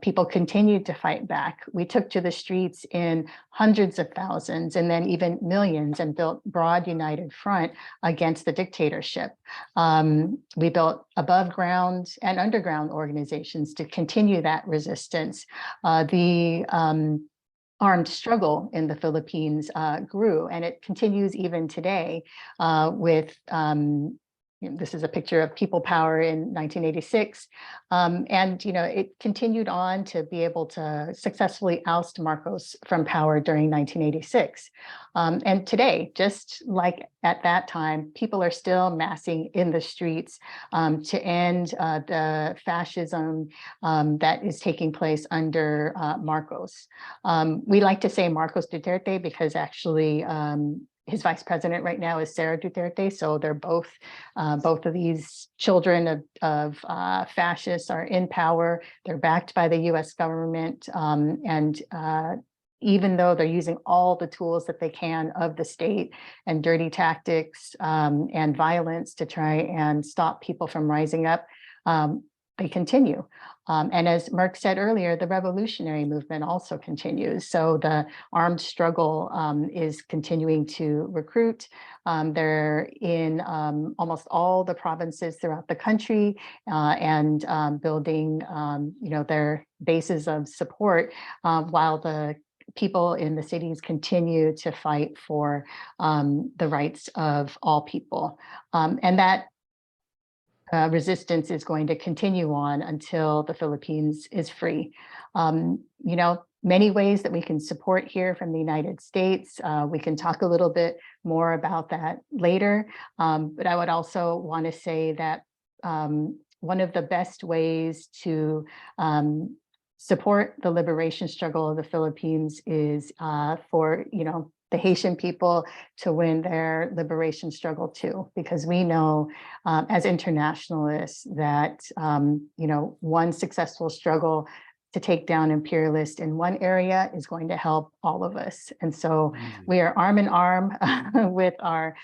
S4: People continued to fight back. We took to the streets in hundreds of thousands and then even millions and built broad united front against the dictatorship. We built above ground and underground organizations to continue that resistance. Armed struggle in the Philippines grew, and it continues even today with, this is a picture of People Power in 1986. And, it continued on to be able to successfully oust Marcos from power during 1986. And today, just like at that time, people are still massing in the streets to end the fascism that is taking place under Marcos. We like to say Marcos Duterte because actually his vice president right now is Sarah Duterte. So they're both of these children of fascists are in power. They're backed by the US government. And even though they're using all the tools that they can of the state and dirty tactics and violence to try and stop people from rising up, they continue. And as Merck said earlier, the revolutionary movement also continues. So the armed struggle is continuing to recruit. They're in almost all the provinces throughout the country and building, their bases of support while the people in the cities continue to fight for the rights of all people. And that resistance is going to continue on until the Philippines is free. Many ways that we can support here from the United States. We can talk a little bit more about that later. But I would also want to say that one of the best ways to support the liberation struggle of the Philippines is for, the Haitian people to win their liberation struggle too, because we know as internationalists that, one successful struggle to take down imperialists in one area is going to help all of us. And so we are arm in arm with our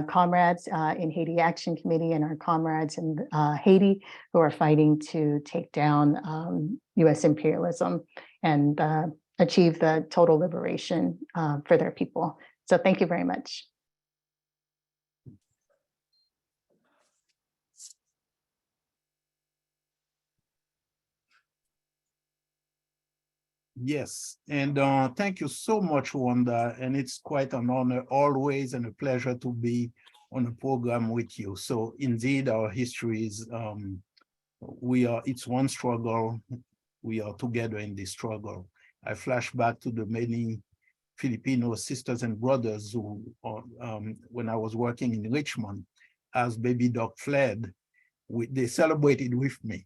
S4: comrades in Haiti Action Committee and our comrades in Haiti who are fighting to take down US imperialism and achieve the total liberation for their people. So thank you very much.
S1: Yes, and thank you so much, Rhonda. And it's quite an honor always and a pleasure to be on a program with you. So indeed, our history is, it's one struggle. We are together in this struggle. I flash back to the many Filipino sisters and brothers who, when I was working in Richmond, as baby dog fled, they celebrated with me.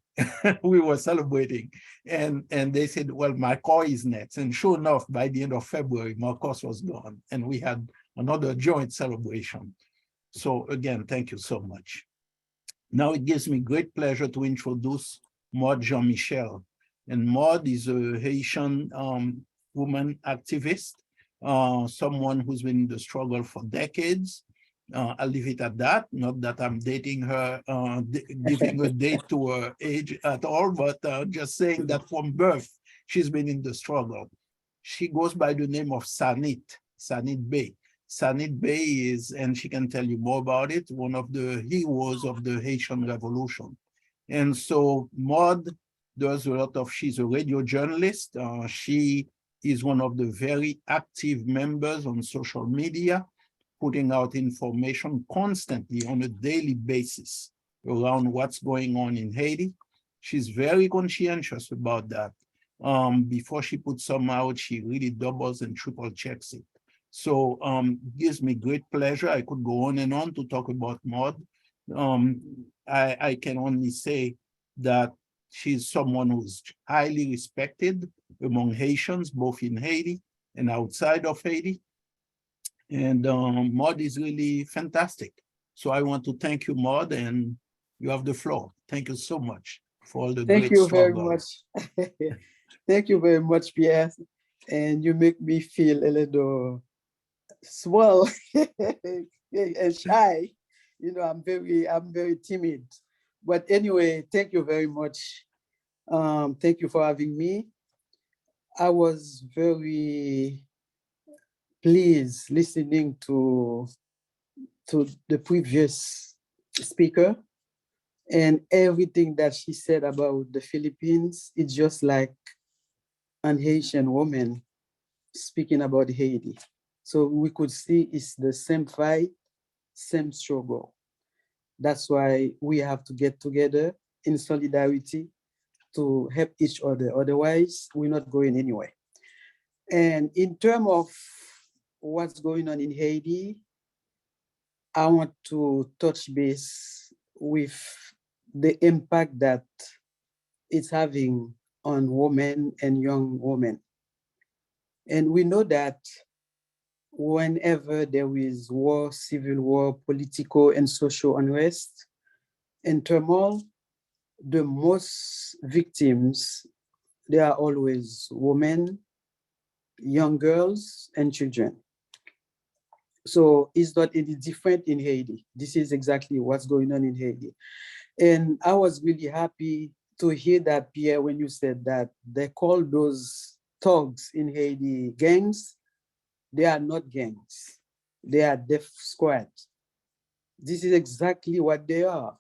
S1: We were celebrating, and they said, well, my car is next. And sure enough, by the end of February, Marcos was gone, and we had another joint celebration. So again, thank you so much. Now it gives me great pleasure to introduce Maud Jean-Michel. And Maud is a Haitian woman activist, someone who's been in the struggle for decades. I'll leave it at that. Not that I'm dating her, giving a date to her age at all, but just saying that from birth, she's been in the struggle. She goes by the name of Sanit Bey. Sanit Bey is, and she can tell you more about it, one of the heroes of the Haitian Revolution. And so Maud does a lot of, she's a radio journalist. She is one of the very active members on social media, putting out information constantly on a daily basis around what's going on in Haiti. She's very conscientious about that. Before she puts some out, she really doubles and triple checks it. So it gives me great pleasure. I could go on and on to talk about Maud. I can only say that she's someone who's highly respected among Haitians, both in Haiti and outside of Haiti. And Maud is really fantastic. So I want to thank you, Maud, and you have the floor. Thank you so much for all the
S5: Thank
S1: great
S5: you very much.
S1: struggles.
S5: Thank you very much, Pierre. And you make me feel a little swell and shy. You know, I'm very timid. But anyway, thank you very much. Thank you for having me. I was very pleased listening to the previous speaker, and everything that she said about the Philippines. It's just like an Haitian woman speaking about Haiti. So we could see it's the same fight, same struggle. That's why we have to get together in solidarity to help each other. Otherwise, we're not going anywhere. And in terms of what's going on in Haiti, I want to touch base with the impact that it's having on women and young women. And we know that whenever there is war, civil war, political and social unrest and turmoil, the most victims, they are always women, young girls, and children. So it's not any different in Haiti. This is exactly what's going on in Haiti. And I was really happy to hear that, Pierre, when you said that they call those thugs in Haiti gangs. They are not gangs. They are death squad. This is exactly what they are.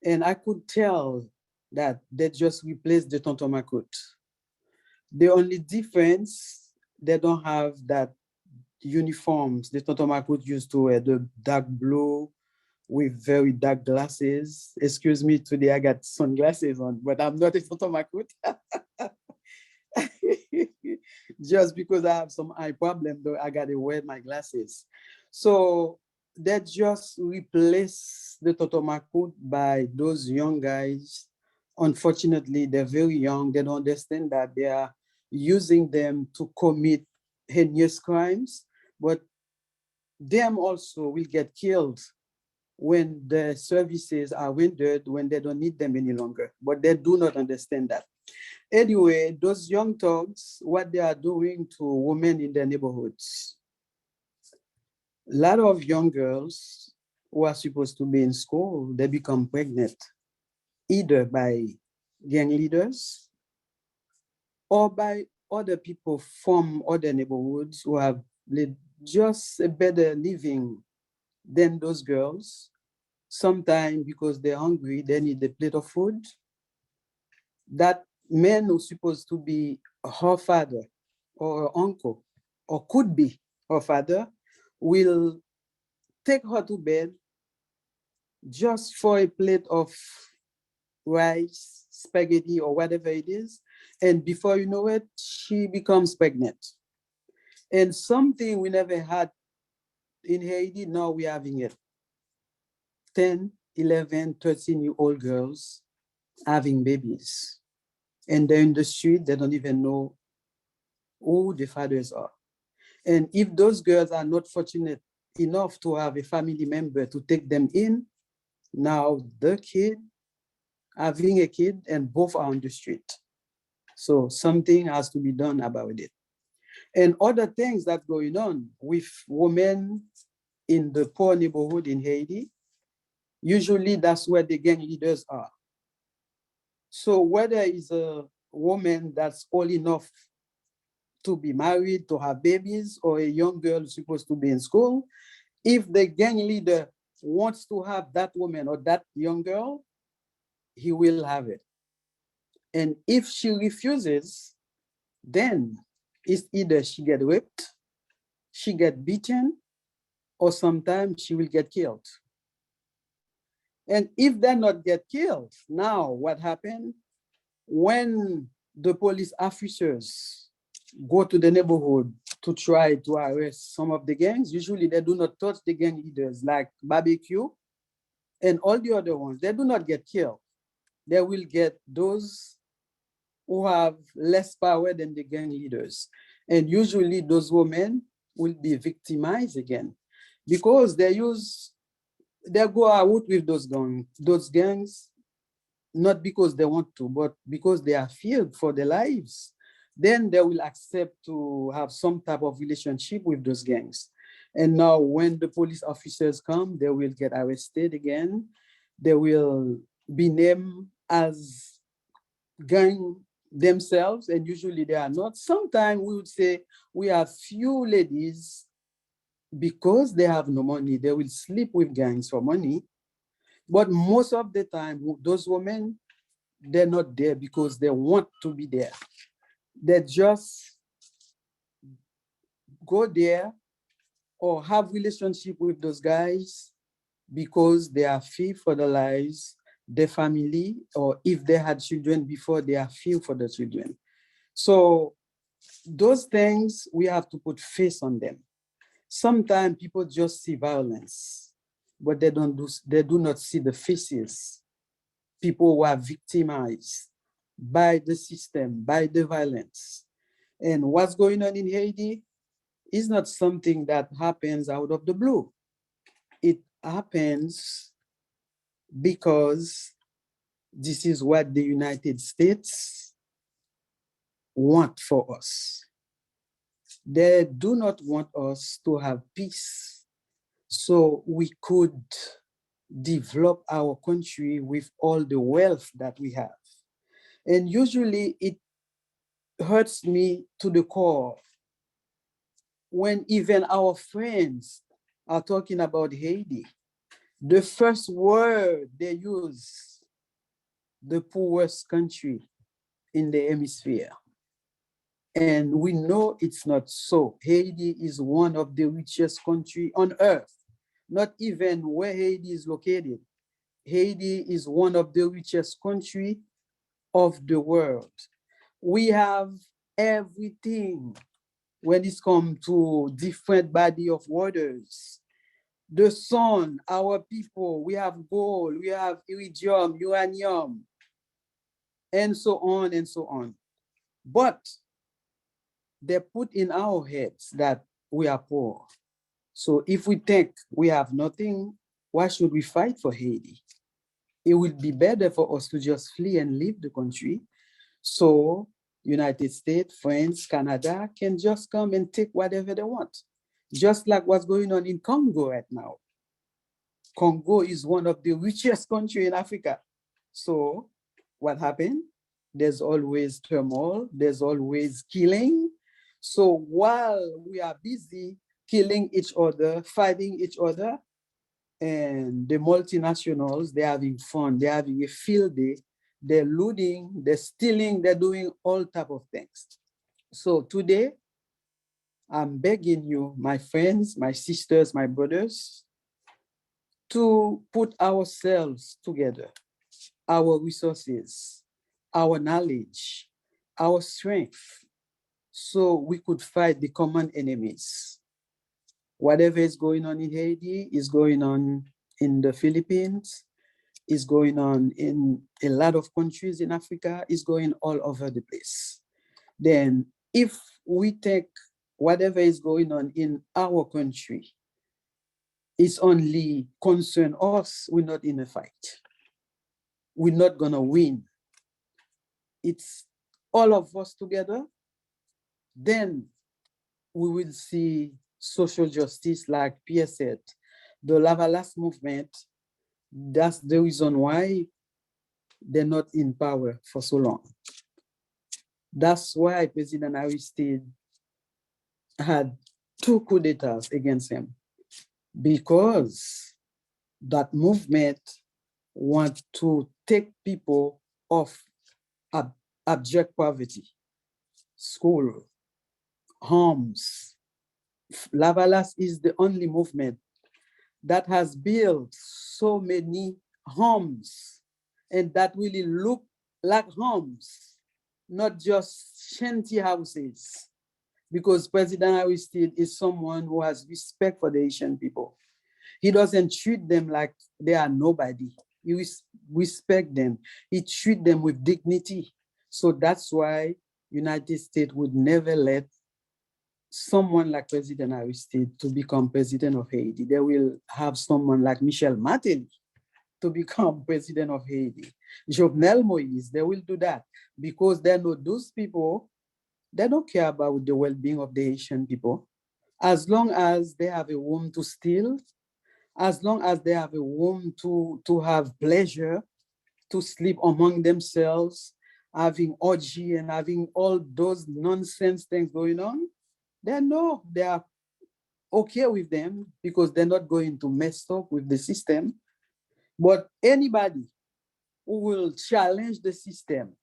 S5: And I could tell that they just replaced the Tonton Makut. The only difference, they don't have that uniforms the Tonton Makut used to wear, the dark blue with very dark glasses. Excuse me, today I got sunglasses on, but I'm not a Tonton Makut. Just because I have some eye problem, though, I gotta wear my glasses. So they just replace the Tonton Makut by those young guys. Unfortunately, they're very young. They don't understand that they are using them to commit heinous crimes, but them also will get killed when the services are rendered, when they don't need them any longer. But they do not understand that. Anyway, those young thugs, what they are doing to women in their neighborhoods. A lot of young girls who are supposed to be in school, they become pregnant, either by gang leaders or by other people from other neighborhoods who have just a better living than those girls. Sometimes because they're hungry, they need a plate of food. That man who's supposed to be her father or her uncle, or could be her father, will take her to bed just for a plate of rice, spaghetti, or whatever it is. And before you know it, she becomes pregnant. And something we never had in Haiti, now we're having it. 10, 11, 13-year-old girls having babies. And they're in the street, they don't even know who the fathers are. And if those girls are not fortunate enough to have a family member to take them in, now the kid, having a kid, and both are on the street. So something has to be done about it. And other things that going on with women in the poor neighborhood in Haiti, usually that's where the gang leaders are. So whether it's a woman that's old enough to be married, to have babies, or a young girl supposed to be in school, if the gang leader wants to have that woman or that young girl, he will have it. And if she refuses, then it's either she get raped, she get beaten, or sometimes she will get killed. And if they not get killed, now what happened? When the police officers go to the neighborhood to try to arrest some of the gangs, usually they do not touch the gang leaders like Barbecue and all the other ones. They do not get killed. They will get those who have less power than the gang leaders. And usually those women will be victimized again, because they go out with those gangs, not because they want to, but because they are feared for their lives. Then they will accept to have some type of relationship with those gangs. And now when the police officers come, they will get arrested again. They will be named as gang themselves, and usually they are not. Sometimes we would say we have few ladies, because they have no money, they will sleep with gangs for money. But most of the time, those women, they're not there because they want to be there. They just go there or have relationship with those guys because they are fear for their lives, their family, or if they had children before, they are fear for the children. So those things, we have to put face on them. Sometimes people just see violence, but they do not see the faces. People who are victimized by the system, by the violence. And what's going on in Haiti is not something that happens out of the blue. It happens because this is what the United States want for us. They do not want us to have peace, so we could develop our country with all the wealth that we have. And usually it hurts me to the core when even our friends are talking about Haiti. The first word they use, the poorest country in the hemisphere. And we know it's not so. Haiti is one of the richest countries on earth, not even where Haiti is located. Haiti is one of the richest countries of the world. We have everything when it's come to different body of waters. The sun, our people, we have gold, we have iridium, uranium, and so on and so on. But they put in our heads that we are poor. So if we think we have nothing, why should we fight for Haiti? It would be better for us to just flee and leave the country. So United States, France, Canada can just come and take whatever they want. Just like what's going on in Congo right now. Congo is one of the richest countries in Africa. So what happened? There's always turmoil, there's always killing. So while we are busy killing each other, fighting each other, and the multinationals, they're having fun, they're having a field day, they're looting, they're stealing, they're doing all type of things. So today, I'm begging you, my friends, my sisters, my brothers, to put ourselves together, our resources, our knowledge, our strength, so we could fight the common enemies. Whatever is going on in Haiti is going on in the Philippines, is going on in a lot of countries in Africa, is going all over the place. Then if we take whatever is going on in our country, it's only concern us, we're not in a fight. We're not gonna win. It's all of us together, then we will see social justice, like Pierre said. The Lavalas movement, that's the reason why they're not in power for so long. That's why President Aristide had 2 coups d'etats against him, because that movement want to take people off abject poverty, school, homes. Lavalas is the only movement that has built so many homes, and that really look like homes, not just shanty houses, because President Aristide is someone who has respect for the Haitian people. He doesn't treat them like they are nobody. He respect them. He treat them with dignity. So that's why United States would never let someone like President Aristide to become president of Haiti. They will have someone like Michel Martelly to become president of Haiti. Jovenel Moïse, they will do that because they know those people, they don't care about the well-being of the Haitian people. As long as they have a room to steal, as long as they have a room to have pleasure, to sleep among themselves, having orgy and having all those nonsense things going on, they know they are okay with them because they're not going to mess up with the system. But anybody who will challenge the system,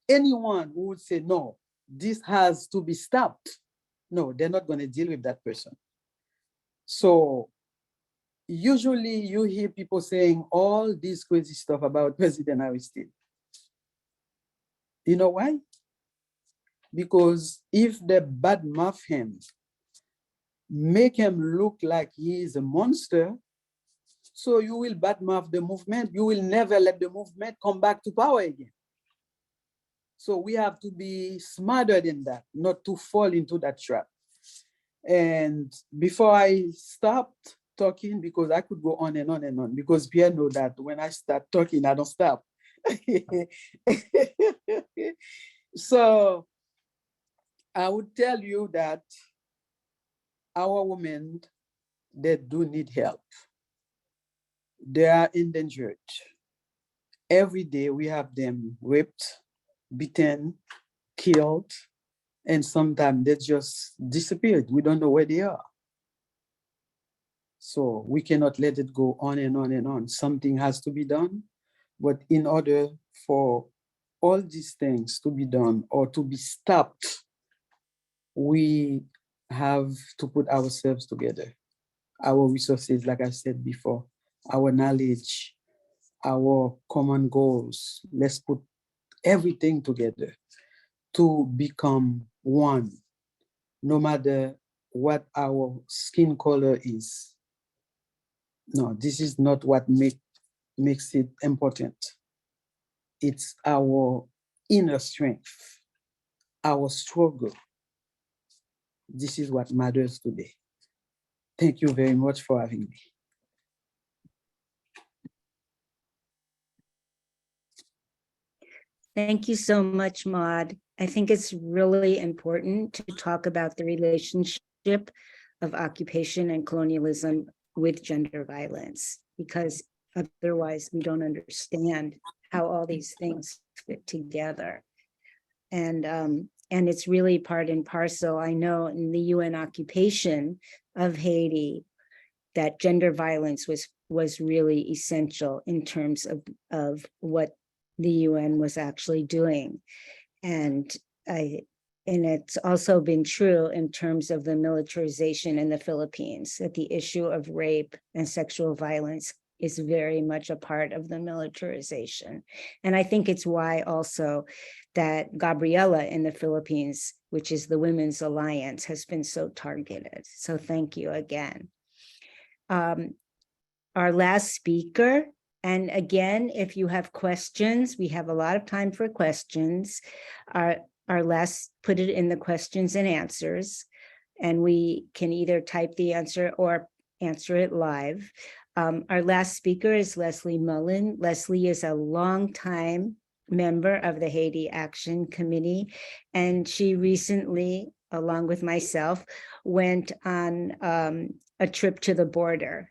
S5: anyone who would say, no, this has to be stopped, no, they're not going to deal with that person. So usually you hear people saying all this crazy stuff about President Aristide. You know why? Because if they badmouth him, make him look like he is a monster, so you will badmouth the movement. You will never let the movement come back to power again. So we have to be smarter than that, not to fall into that trap. And before I stopped talking, because I could go on and on and on, because Pierre knows that when I start talking, I don't stop. So I would tell you that our women, they do need help. They are endangered. Every day we have them raped, beaten, killed, and sometimes they just disappeared. We don't know where they are. So we cannot let it go on and on and on. Something has to be done. But in order for all these things to be done or to be stopped, we have to put ourselves together. Our resources, like I said before, our knowledge, our common goals. Let's put everything together to become one, no matter what our skin color is. No, this is not what makes it important. It's our inner strength, our struggle. This is what matters today. Thank you very much for having me.
S2: Thank you so much, Maud. I think it's really important to talk about the relationship of occupation and colonialism with gender violence, because otherwise we don't understand how all these things fit together. And it's really part and parcel. I know in the UN occupation of Haiti that gender violence was really essential in terms of what the UN was actually doing. And it's also been true in terms of the militarization in the Philippines, that the issue of rape and sexual violence is very much a part of the militarization. And I think it's why also that Gabriela in the Philippines, which is the Women's Alliance, has been so targeted. So thank you again. Our last speaker, and again, if you have questions, we have a lot of time for questions. Our last, put it in the questions and answers, and we can either type the answer or answer it live. Our last speaker is Leslie Mullin. Leslie is a longtime member of the Haiti Action Committee, and she recently, along with myself, went on a trip to the border,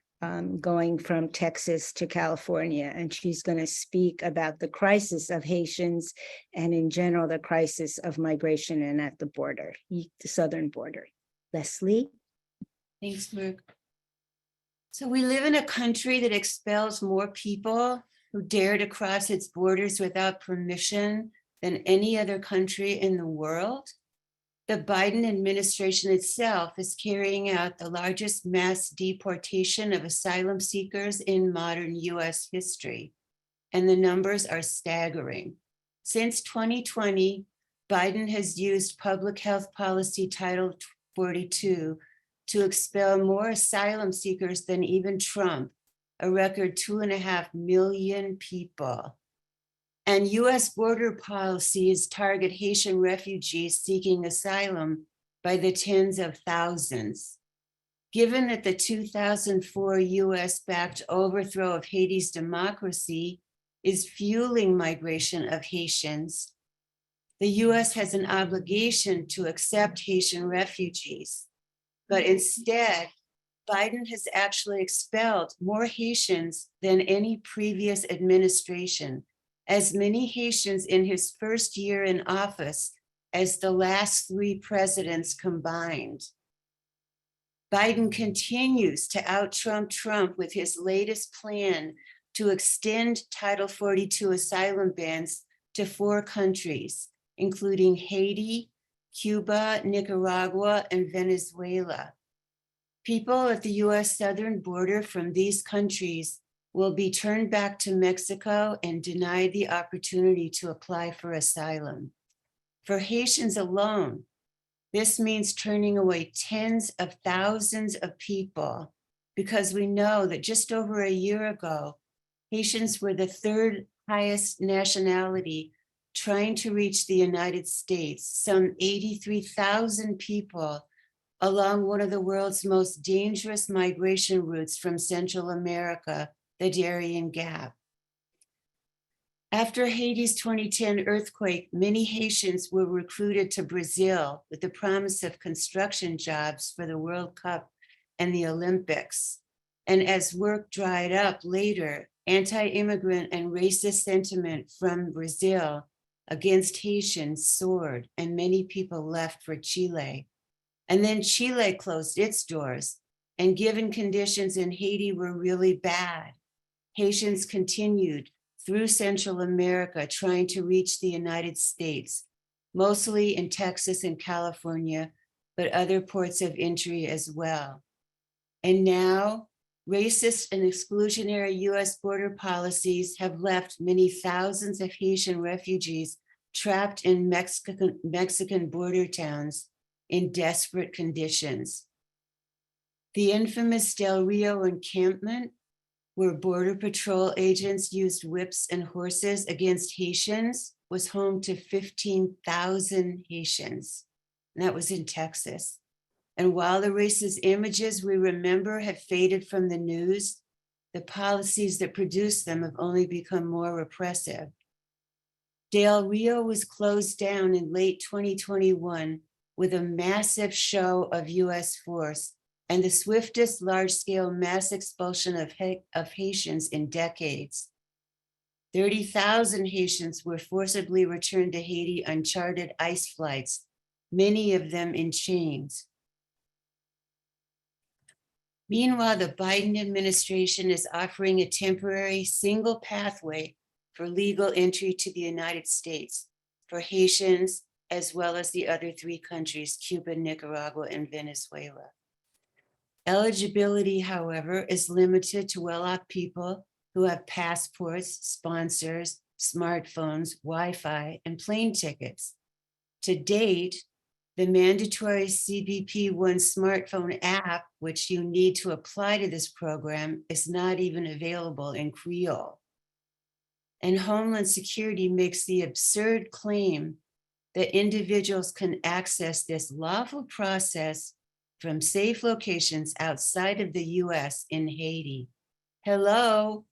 S2: going from Texas to California, and she's going to speak about the crisis of Haitians and in general the crisis of migration and at the border, the southern border. Leslie?
S3: Thanks, Merck. So we live in a country that expels more people who dare to cross its borders without permission than any other country in the world. The Biden administration itself is carrying out the largest mass deportation of asylum seekers in modern US history, and the numbers are staggering. Since 2020, Biden has used Public Health Policy Title 42 to expel more asylum seekers than even Trump, a record 2.5 million people. And US border policies target Haitian refugees seeking asylum by the tens of thousands. Given that the 2004 US-backed overthrow of Haiti's democracy is fueling migration of Haitians, the US has an obligation to accept Haitian refugees. But instead, Biden has actually expelled more Haitians than any previous administration, as many Haitians in his first year in office as the last 3 presidents combined. Biden continues to out-Trump Trump with his latest plan to extend Title 42 asylum bans to 4 countries, including Haiti, Cuba, Nicaragua, and Venezuela. People at the US southern border from these countries will be turned back to Mexico and denied the opportunity to apply for asylum. For Haitians alone, this means turning away tens of thousands of people, because we know that just over a year ago, Haitians were the 3rd highest nationality trying to reach the United States, some 83,000 people along one of the world's most dangerous migration routes from Central America, the Darien Gap. After Haiti's 2010 earthquake, many Haitians were recruited to Brazil with the promise of construction jobs for the World Cup and the Olympics. And as work dried up later, anti-immigrant and racist sentiment from Brazil against Haitians soared, and many people left for Chile. And then Chile closed its doors, and given conditions in Haiti were really bad, Haitians continued through Central America trying to reach the United States, mostly in Texas and California, but other ports of entry as well. And now, racist and exclusionary US border policies have left many thousands of Haitian refugees trapped in Mexican border towns in desperate conditions. The infamous Del Rio encampment, where Border Patrol agents used whips and horses against Haitians, was home to 15,000 Haitians. And that was in Texas. And while the racist images we remember have faded from the news, the policies that produced them have only become more repressive. Del Rio was closed down in late 2021 with a massive show of US force and the swiftest large-scale mass expulsion of Haitians in decades. 30,000 Haitians were forcibly returned to Haiti on chartered ICE flights, many of them in chains. Meanwhile, the Biden administration is offering a temporary single pathway for legal entry to the United States for Haitians, as well as the other 3 countries, Cuba, Nicaragua, and Venezuela. Eligibility, however, is limited to well-off people who have passports, sponsors, smartphones, Wi-Fi, and plane tickets. To date, the mandatory CBP One smartphone app, which you need to apply to this program, is not even available in Creole. And Homeland Security makes the absurd claim that individuals can access this lawful process from safe locations outside of the US in Haiti. Hello,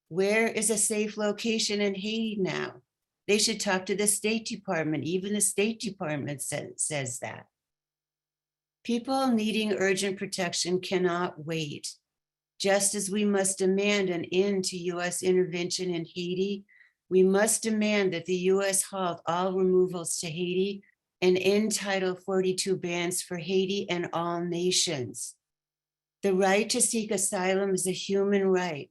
S3: where is a safe location in Haiti now? They should talk to the State Department. Even the State Department says that. People needing urgent protection cannot wait. Just as we must demand an end to US intervention in Haiti, we must demand that the US halt all removals to Haiti and end Title 42 bans for Haiti and all nations. The right to seek asylum is a human right,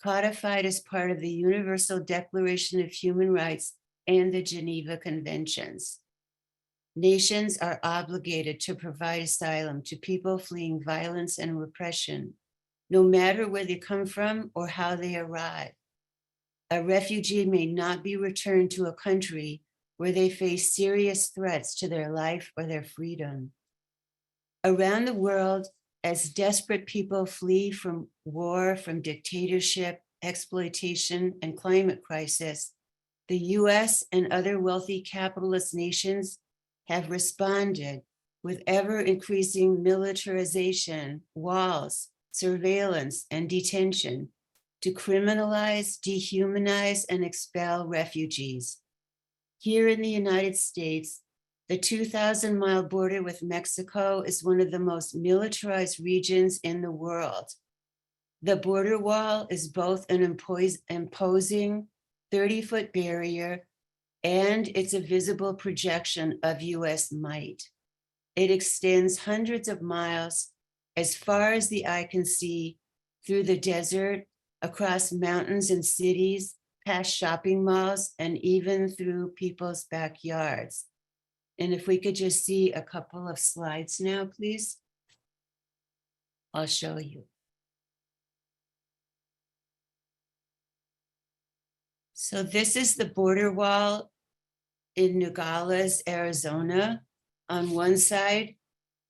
S3: codified as part of the Universal Declaration of Human Rights and the Geneva Conventions. Nations are obligated to provide asylum to people fleeing violence and repression, no matter where they come from or how they arrive. A refugee may not be returned to a country where they face serious threats to their life or their freedom. Around the world, as desperate people flee from war, from dictatorship, exploitation, and climate crisis, the US and other wealthy capitalist nations have responded with ever increasing militarization, walls, surveillance, and detention to criminalize, dehumanize, and expel refugees. Here in the United States, the 2,000-mile border with Mexico is one of the most militarized regions in the world. The border wall is both an imposing 30-foot barrier and it's a visible projection of US might. It extends hundreds of miles as far as the eye can see through the desert, across mountains and cities, past shopping malls, and even through people's backyards. And if we could just see a couple of slides now, please. I'll show you. So this is the border wall in Nogales, Arizona. On one side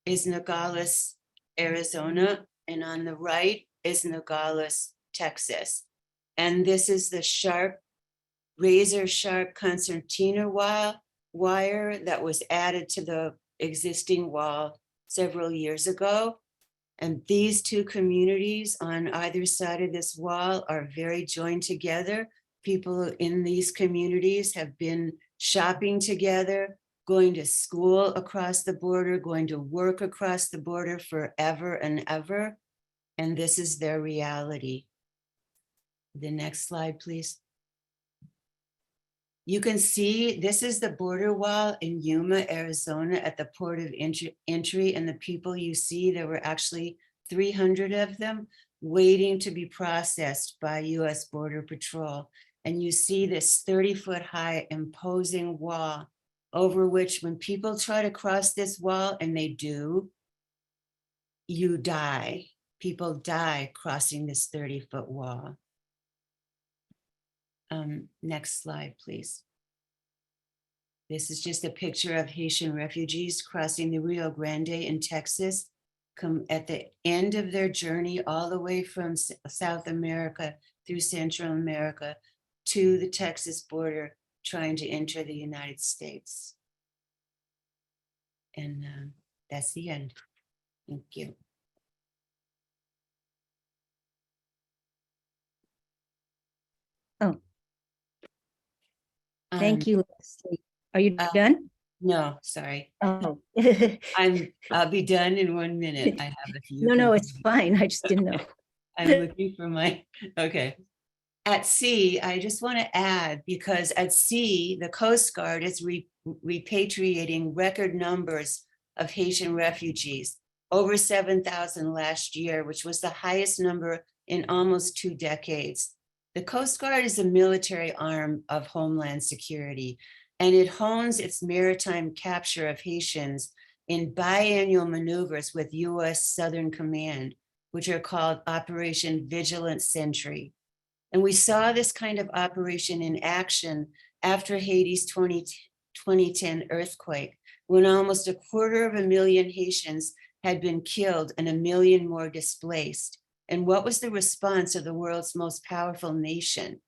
S3: is Nogales, Arizona, and on the right is Nogales, Texas. And this is the sharp, razor sharp concertina wire that was added to the existing wall several years ago. And these two communities on either side of this wall are very joined together. People in these communities have been shopping together, going to school across the border, going to work across the border forever and ever. And this is their reality. The next slide, please. You can see this is the border wall in Yuma, Arizona at the port of entry. And the people you see, there were actually 300 of them waiting to be processed by US Border Patrol. And you see this 30-foot high imposing wall over which when people try to cross this wall, and they do, you die. People die crossing this 30-foot wall. Next slide, please. This is just a picture of Haitian refugees crossing the Rio Grande in Texas, come at the end of their journey all the way from South America through Central America to the Texas border, trying to enter the United States. And that's the end. Thank you.
S2: Oh. Thank you, Leslie. Are you done?
S3: No, sorry.
S2: Oh.
S3: I'll be done in 1 minute. I have a few.
S2: No, it's fine. I just didn't know.
S3: I'm looking for my, okay. At sea, I just want to add, because at sea, the Coast Guard is repatriating record numbers of Haitian refugees, over 7,000 last year, which was the highest number in almost 2 decades. The Coast Guard is a military arm of Homeland Security, and it hones its maritime capture of Haitians in biannual maneuvers with US Southern Command, which are called Operation Vigilant Sentry. And we saw this kind of operation in action after Haiti's 2010 earthquake, when almost 250,000 Haitians had been killed and 1 million more displaced. And what was the response of the world's most powerful nation?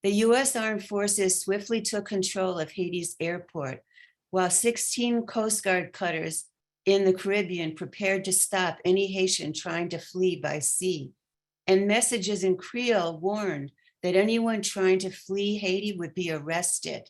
S3: The US Armed Forces swiftly took control of Haiti's airport, while 16 Coast Guard cutters in the Caribbean prepared to stop any Haitian trying to flee by sea. And messages in Creole warned that anyone trying to flee Haiti would be arrested.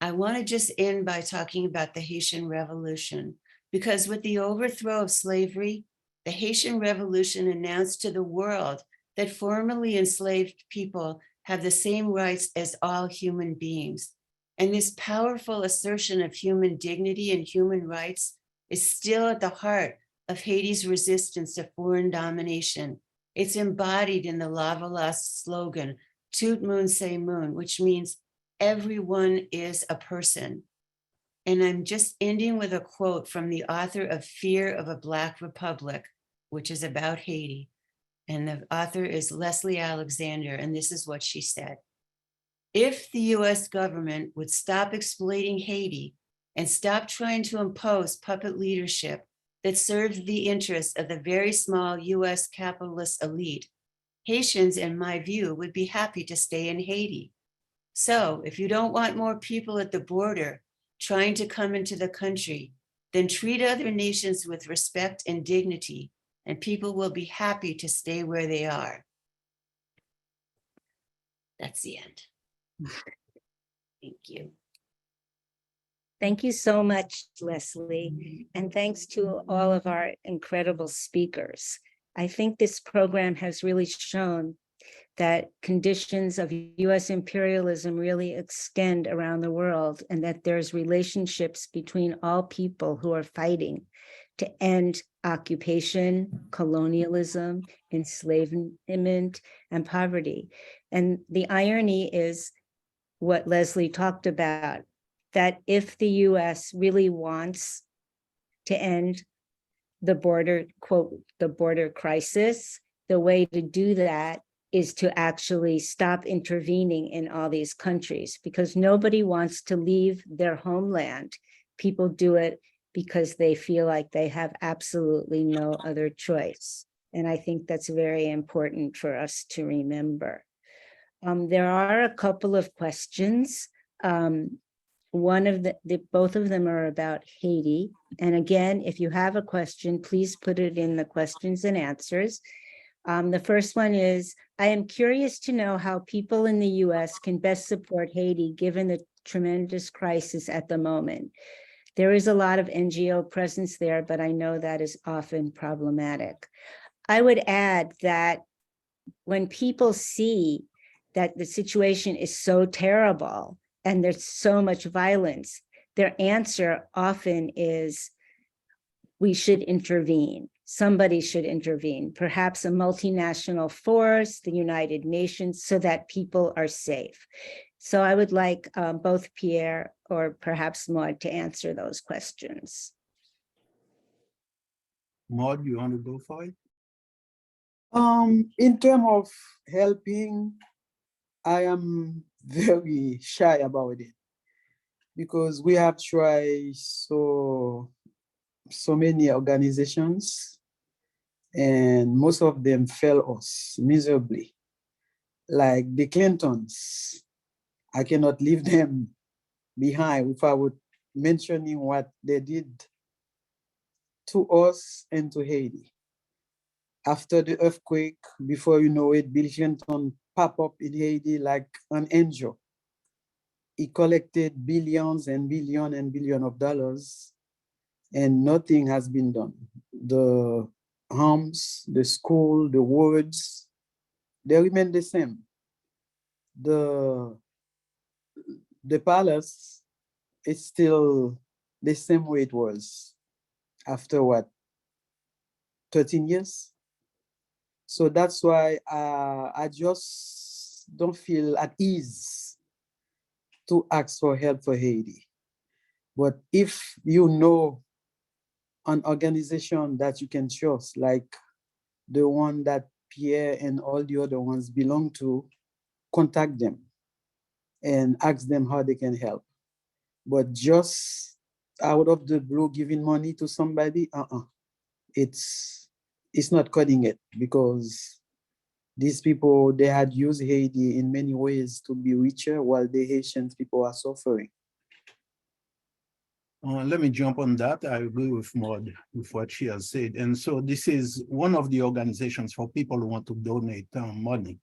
S3: I want to just end by talking about the Haitian Revolution, because with the overthrow of slavery, the Haitian Revolution announced to the world that formerly enslaved people have the same rights as all human beings. And this powerful assertion of human dignity and human rights is still at the heart of Haiti's resistance to foreign domination. It's embodied in the Lavalas slogan, Tout Moun Se Moun, which means everyone is a person. And I'm just ending with a quote from the author of Fear of a Black Republic, which is about Haiti. And the author is Leslie Alexander, and this is what she said. If the US government would stop exploiting Haiti and stop trying to impose puppet leadership that serves the interests of the very small US capitalist elite, Haitians, in my view, would be happy to stay in Haiti. So if you don't want more people at the border, trying to come into the country, then treat other nations with respect and dignity, and people will be happy to stay where they are. That's the end. Thank you.
S2: Thank you so much, Leslie. And thanks to all of our incredible speakers. I think this program has really shown that conditions of US imperialism really extend around the world, and that there's relationships between all people who are fighting to end occupation, colonialism, enslavement, and poverty. And the irony is what Leslie talked about, that if the US really wants to end the border, quote, the border crisis, the way to do that is to actually stop intervening in all these countries, because nobody wants to leave their homeland. People do it because they feel like they have absolutely no other choice. And I think that's very important for us to remember. There are a couple of questions. One of both of them are about Haiti. And again, if you have a question, please put it in the questions and answers. The first one is, I am curious to know how people in the US can best support Haiti given the tremendous crisis at the moment. There is a lot of NGO presence there, but I know that is often problematic. I would add that when people see that the situation is so terrible and there's so much violence, their answer often is, we should intervene. Somebody should intervene, perhaps a multinational force, the United Nations, so that people are safe. So I would like both Pierre or perhaps Maud to answer those questions.
S1: Maud, you want to go for it?
S5: In terms of helping, I am very shy about it because we have tried so many organizations and most of them fail us miserably. Like the Clintons, I cannot leave them behind without mentioning what they did to us and to Haiti. After the earthquake, before you know it, Bill Clinton popped up in Haiti like an angel. He collected billions and billions and billions of dollars, and nothing has been done. The homes, the school, the wards, they remain the same. The palace is still the same way it was after what, 13 years? So that's why I just don't feel at ease to ask for help for Haiti. But if you know an organization that you can trust, like the one that Pierre and all the other ones belong to, contact them and ask them how they can help. But just out of the blue giving money to somebody, it's not cutting it, because these people, they had used Haiti in many ways to be richer while the Haitian people are suffering.
S1: Let me jump on that. I agree with Maud, with what she has said. And so this is one of the organizations for people who want to donate money,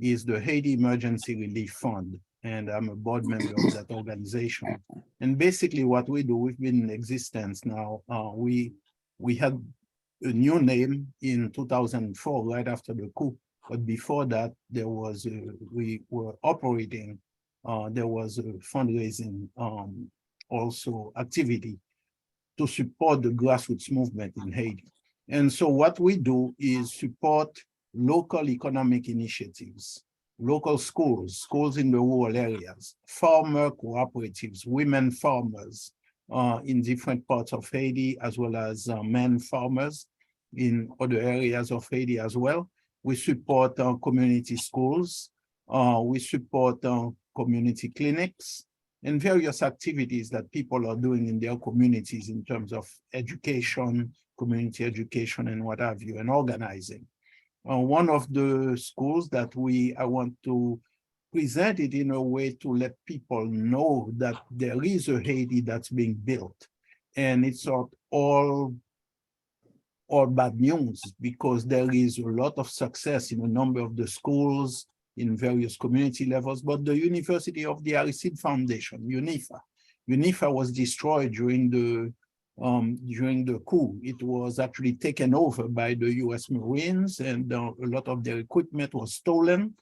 S1: is the Haiti Emergency Relief Fund. And I'm a board member of that organization. And basically what we do, we've been in existence now. We had a new name in 2004, right after the coup. But before that, there was we were operating. There was a fundraising also activity to support the grassroots movement in Haiti. And so what we do is support local economic initiatives, local schools, schools in the rural areas, farmer cooperatives, women farmers in different parts of Haiti, as well as men farmers in other areas of Haiti as well. We support community schools. We support community clinics and various activities that people are doing in their communities in terms of education, community education, and what have you, and organizing. One of the schools that I want to present it in a way to let people know that there is a Haiti that's being built. And it's not all bad news, because there is a lot of success in a number of the schools in various community levels. But the University of the Aristide Foundation, UNIFA was destroyed during the coup. It was actually taken over by the US Marines, and a lot of their equipment was stolen,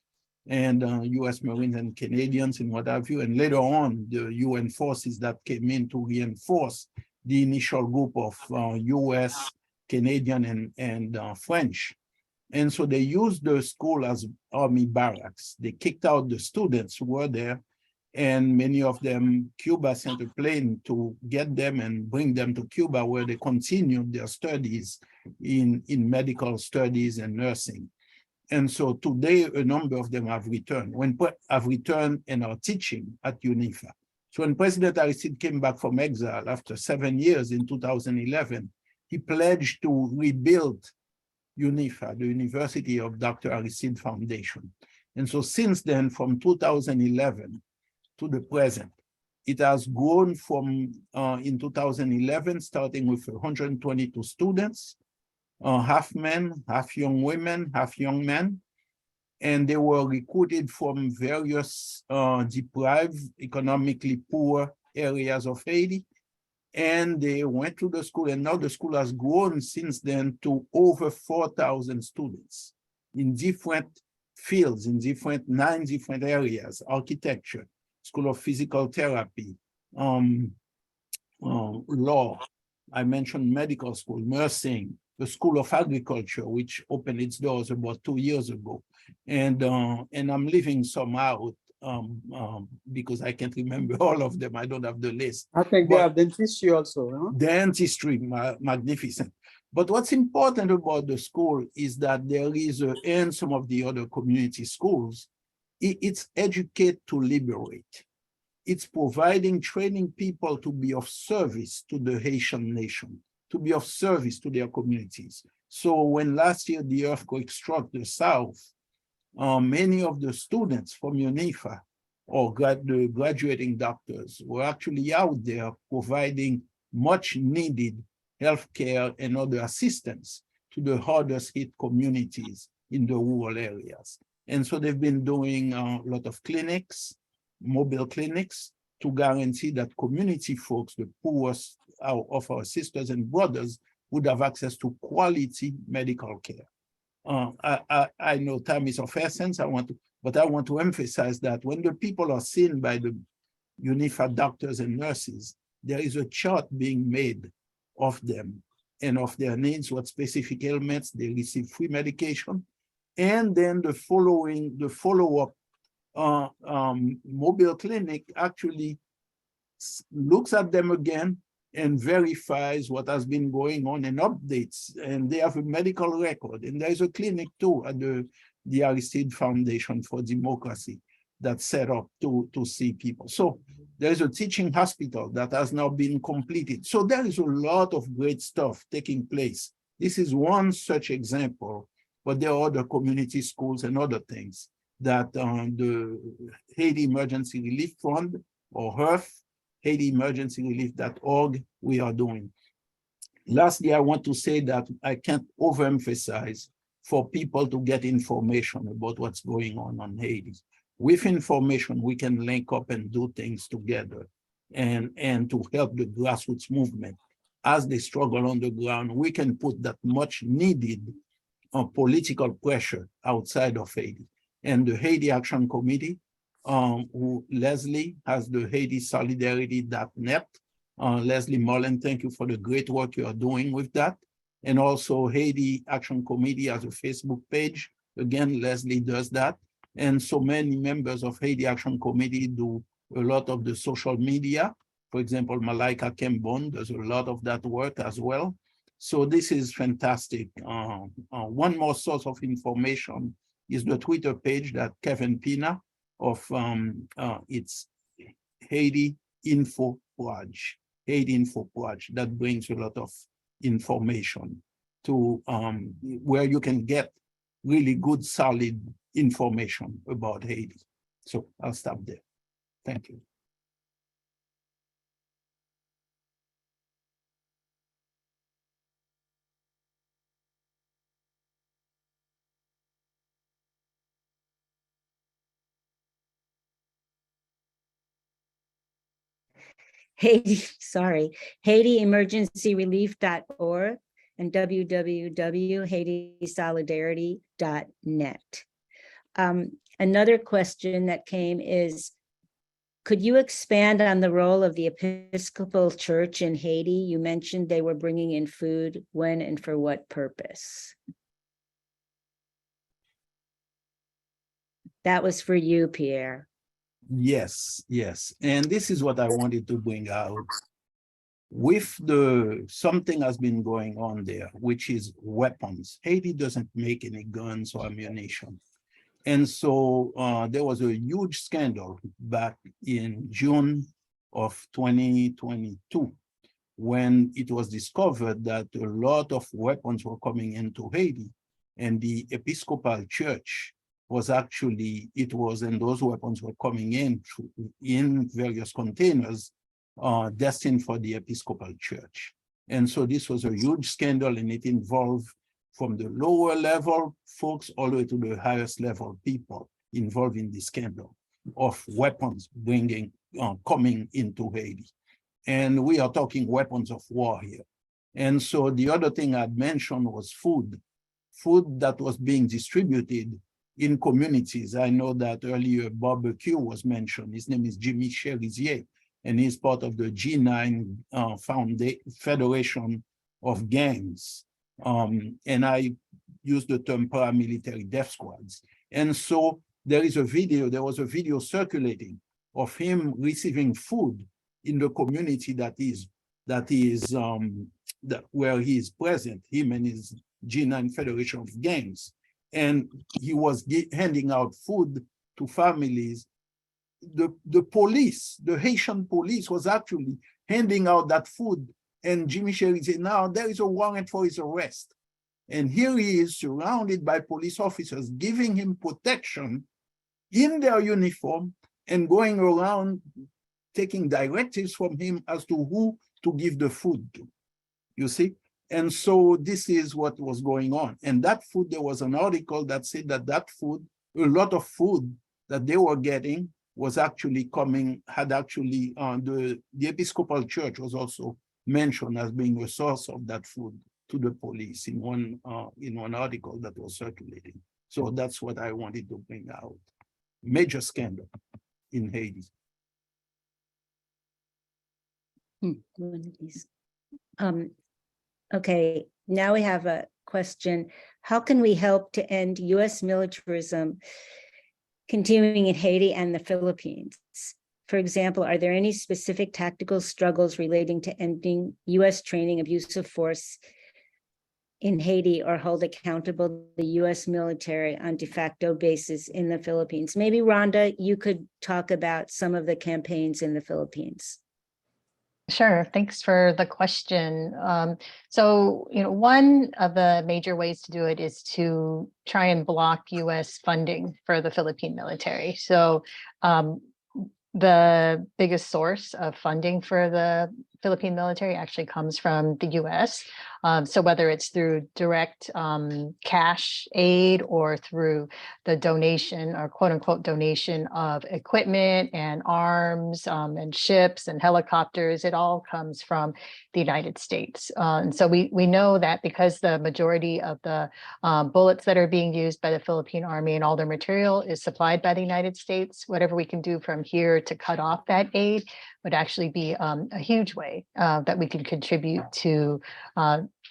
S1: and US Marines and Canadians and what have you. And later on, the UN forces that came in to reinforce the initial group of US, Canadian, and French. And so they used the school as army barracks. They kicked out the students who were there, and many of them, Cuba sent a plane to get them and bring them to Cuba, where they continued their studies in medical studies and nursing. And so today, a number of them have returned, and are teaching at UNIFA. So when President Aristide came back from exile after 7 years in 2011, he pledged to rebuild UNIFA, the University of Dr. Aristide Foundation. And so since then, from 2011 to the present, it has grown from, in 2011, starting with 122 students, half men, half young women, half young men. And they were recruited from various deprived, economically poor areas of Haiti. And they went to the school, and now the school has grown since then to over 4,000 students in different fields, in 9 different areas: architecture, School of Physical Therapy, law. I mentioned medical school, nursing, the School of Agriculture, which opened its doors about 2 years ago. And I'm leaving some out because I can't remember all of them. I don't have the list.
S5: I think they have dentistry also, huh?
S1: Dentistry, magnificent. But what's important about the school is that there is, and some of the other community schools, it's educate to liberate. It's providing, training people to be of service to the Haitian nation, to be of service to their communities. So when last year the earthquake struck the South, many of the students from UNIFA, or the graduating doctors, were actually out there providing much needed healthcare and other assistance to the hardest hit communities in the rural areas. And so they've been doing a lot of clinics, mobile clinics, to guarantee that community folks, the poorest of our sisters and brothers, would have access to quality medical care. I know time is of essence, but I want to emphasize that when the people are seen by the UNIFA doctors and nurses, there is a chart being made of them and of their needs, what specific ailments, they receive free medication, and then the follow-up mobile clinic actually looks at them again and verifies what has been going on and updates, and they have a medical record. And there's a clinic too at the Aristide Foundation for Democracy that's set up to see people. So there's a teaching hospital that has now been completed. So there is a lot of great stuff taking place. This is one such example, but there are other community schools and other things that the Haiti Emergency Relief Fund, or HERF, HaitiEmergencyRelief.org, we are doing. Lastly, I want to say that I can't overemphasize for people to get information about what's going on Haiti. With information, we can link up and do things together, and to help the grassroots movement. As they struggle on the ground, we can put that much needed political pressure outside of Haiti. And the Haiti Action Committee, who Leslie has the HaitiSolidarity.net. Leslie Mullin, thank you for the great work you are doing with that. And also Haiti Action Committee has a Facebook page. Again, Leslie does that. And so many members of Haiti Action Committee do a lot of the social media. For example, Malaika Kembon does a lot of that work as well. So this is fantastic. One more source of information is the Twitter page that Kevin Pina of it's Haiti Info Proj, Haiti Info Proj, that brings a lot of information to where you can get really good, solid information about Haiti. So I'll stop there. Thank you.
S2: HaitiEmergencyRelief.org and www.haitisolidarity.net. Another question that came is, could you expand on the role of the Episcopal Church in Haiti? You mentioned they were bringing in food. When and for what purpose? That was for you, Pierre.
S1: Yes, yes. And this is what I wanted to bring out. With something has been going on there, which is weapons. Haiti doesn't make any guns or ammunition. And so there was a huge scandal back in June of 2022, when it was discovered that a lot of weapons were coming into Haiti, and the Episcopal Church was actually, and those weapons were coming in various containers destined for the Episcopal Church. And so this was a huge scandal, and it involved from the lower level folks all the way to the highest level people involved in the scandal of weapons coming into Haiti. And we are talking weapons of war here. And so the other thing I'd mentioned was food that was being distributed in communities. I know that earlier barbecue was mentioned. His name is Jimmy Cherizier, and he's part of the G9 Federation of Gangs. And I use the term paramilitary death squads. And so there was a video circulating of him receiving food in the community where he is present, him and his G9 Federation of Gangs. And he was handing out food to families. The police, the Haitian police, was actually handing out that food. And Jimmy Sherry said, now there is a warrant for his arrest. And here he is surrounded by police officers giving him protection in their uniform and going around taking directives from him as to who to give the food to, you see? And so this is what was going on. And that food, there was an article that said that food, a lot of food that they were getting was actually the Episcopal Church was also mentioned as being a source of that food to the police in one article that was circulating. So that's what I wanted to bring out. Major scandal in Haiti.
S2: Okay, now we have a question. How can we help to end U.S. militarism continuing in Haiti and the Philippines? For example, are there any specific tactical struggles relating to ending U.S. training of use of force in Haiti, or hold accountable the U.S. military on de facto basis in the Philippines? Maybe Rhonda, you could talk about some of the campaigns in the Philippines.
S4: Sure. Thanks for the question. So, one of the major ways to do it is to try and block U.S. funding for the Philippine military. So, the biggest source of funding for the Philippine military actually comes from the U.S. So whether it's through direct cash aid or through the donation or quote unquote donation of equipment and arms and ships and helicopters, it all comes from the United States. And so we know that because the majority of the bullets that are being used by the Philippine Army and all their material is supplied by the United States, whatever we can do from here to cut off that aid would actually be a huge way that we could contribute to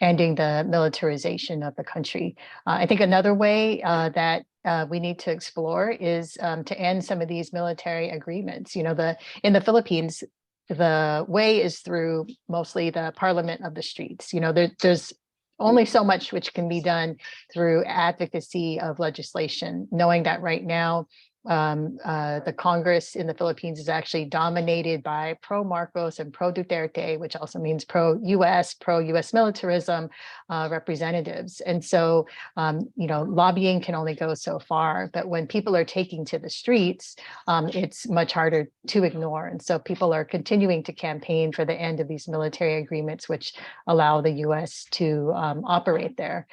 S4: ending the militarization of the country. I think another way that we need to explore is to end some of these military agreements. In the Philippines, the way is through mostly the parliament of the streets. There's only so much which can be done through advocacy of legislation, knowing that right now the Congress in the Philippines is actually dominated by pro-Marcos and pro-Duterte, which also means pro-US militarism representatives. And so, lobbying can only go so far, but when people are taking to the streets, it's much harder to ignore. And so people are continuing to campaign for the end of these military agreements, which allow the US to operate there.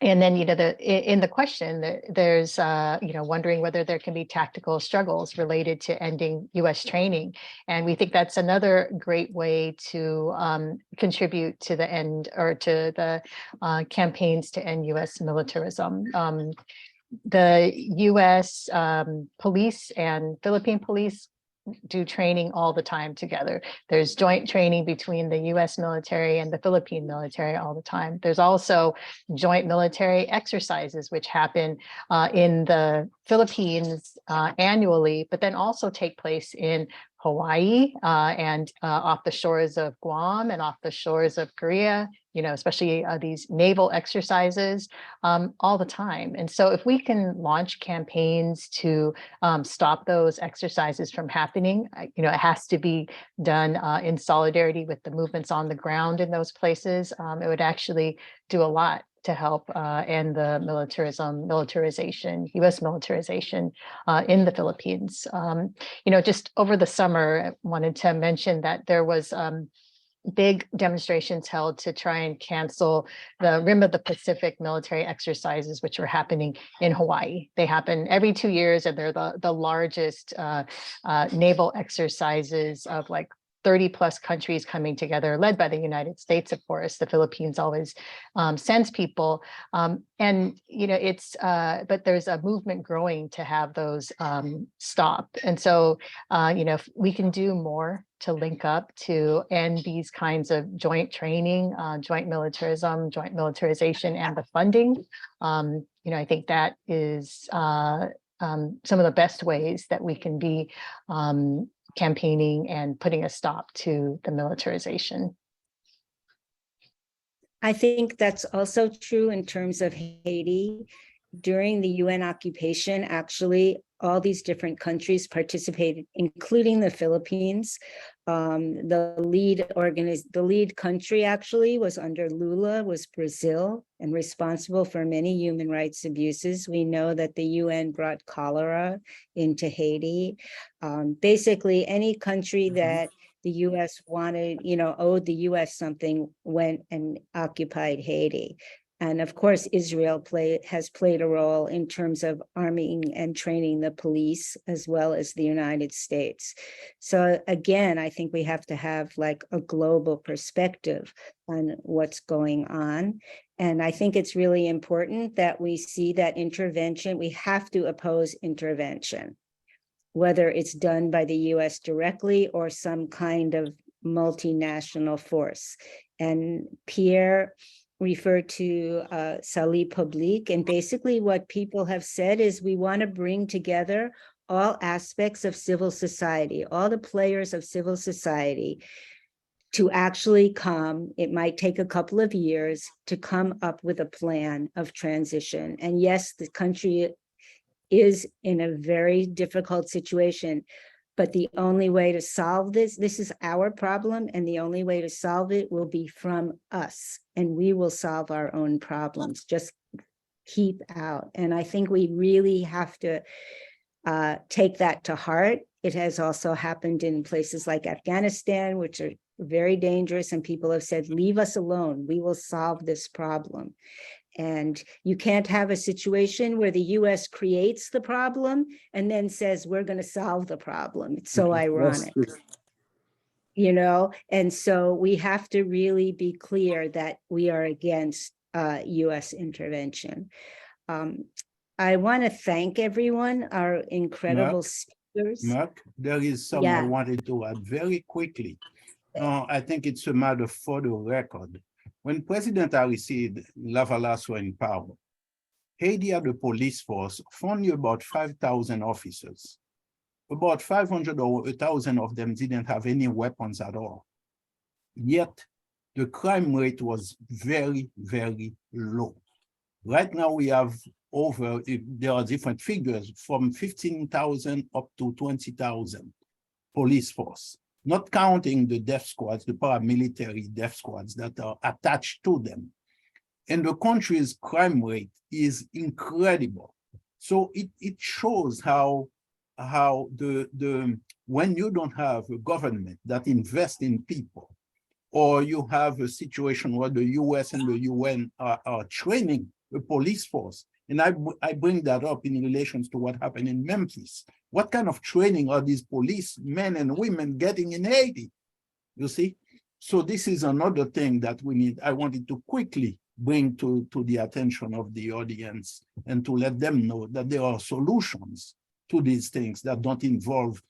S4: And then, in the question, there's, wondering whether there can be tactical struggles related to ending U.S. training. And we think that's another great way to contribute to the end or to the campaigns to end U.S. militarism. The U.S. police and Philippine police do training all the time together. There's joint training between the US military and the Philippine military all the time. There's also joint military exercises, which happen in the Philippines annually, but then also take place in Hawaii and off the shores of Guam and off the shores of Korea, especially these naval exercises all the time. And so if we can launch campaigns to stop those exercises from happening, it has to be done in solidarity with the movements on the ground in those places. It would actually do a lot to help end the militarization, U.S. militarization in the Philippines. Just over the summer, I wanted to mention that there was big demonstrations held to try and cancel the Rim of the Pacific military exercises, which were happening in Hawaii. They happen every 2 years, and they're the largest naval exercises of 30 plus countries coming together, led by the United States, of course. The Philippines always sends people. But there's a movement growing to have those stop. And so, if we can do more to link up to end these kinds of joint training, joint militarism, joint militarization, and the funding, I think that is some of the best ways that we can be campaigning and putting a stop to the militarization.
S2: I think that's also true in terms of Haiti. During the UN occupation, actually, all these different countries participated, including the Philippines. The lead country actually was under Lula, was Brazil, and responsible for many human rights abuses. We know that the UN brought cholera into Haiti. Basically, any country that the US wanted, owed the US something, went and occupied Haiti. And of course, Israel has played a role in terms of arming and training the police, as well as the United States. So again, I think we have to have a global perspective on what's going on. And I think it's really important that we see that intervention. We have to oppose intervention, whether it's done by the US directly or some kind of multinational force. And Pierre refer to Salut Public. And basically what people have said is we want to bring together all aspects of civil society, all the players of civil society to actually come. It might take a couple of years to come up with a plan of transition. And yes, the country is in a very difficult situation. But the only way to solve this is our problem, and the only way to solve it will be from us, and we will solve our own problems. Just keep out. And I think we really have to take that to heart. It has also happened in places like Afghanistan, which are very dangerous, and people have said, leave us alone, we will solve this problem. And you can't have a situation where the US creates the problem and then says, we're going to solve the problem. It's so ironic, and so we have to really be clear that we are against US intervention. I want to thank everyone, our incredible speakers.
S1: Mark, there is something I wanted to add very quickly. I think it's a matter for the record. When President Aristide Lavalas were in power, Haiti had a police force of only about 5,000 officers. About 500 or 1,000 of them didn't have any weapons at all. Yet, the crime rate was very, very low. Right now, we have there are different figures, from 15,000 up to 20,000 police force, not counting the death squads, the paramilitary death squads that are attached to them. And the country's crime rate is incredible. So it shows how when you don't have a government that invests in people, or you have a situation where the US and the UN are training the police force, and I bring that up in relation to what happened in Memphis. What kind of training are these police men and women getting in Haiti? You see? So this is another thing that we need. I wanted to quickly bring to the attention of the audience and to let them know that there are solutions to these things that don't involve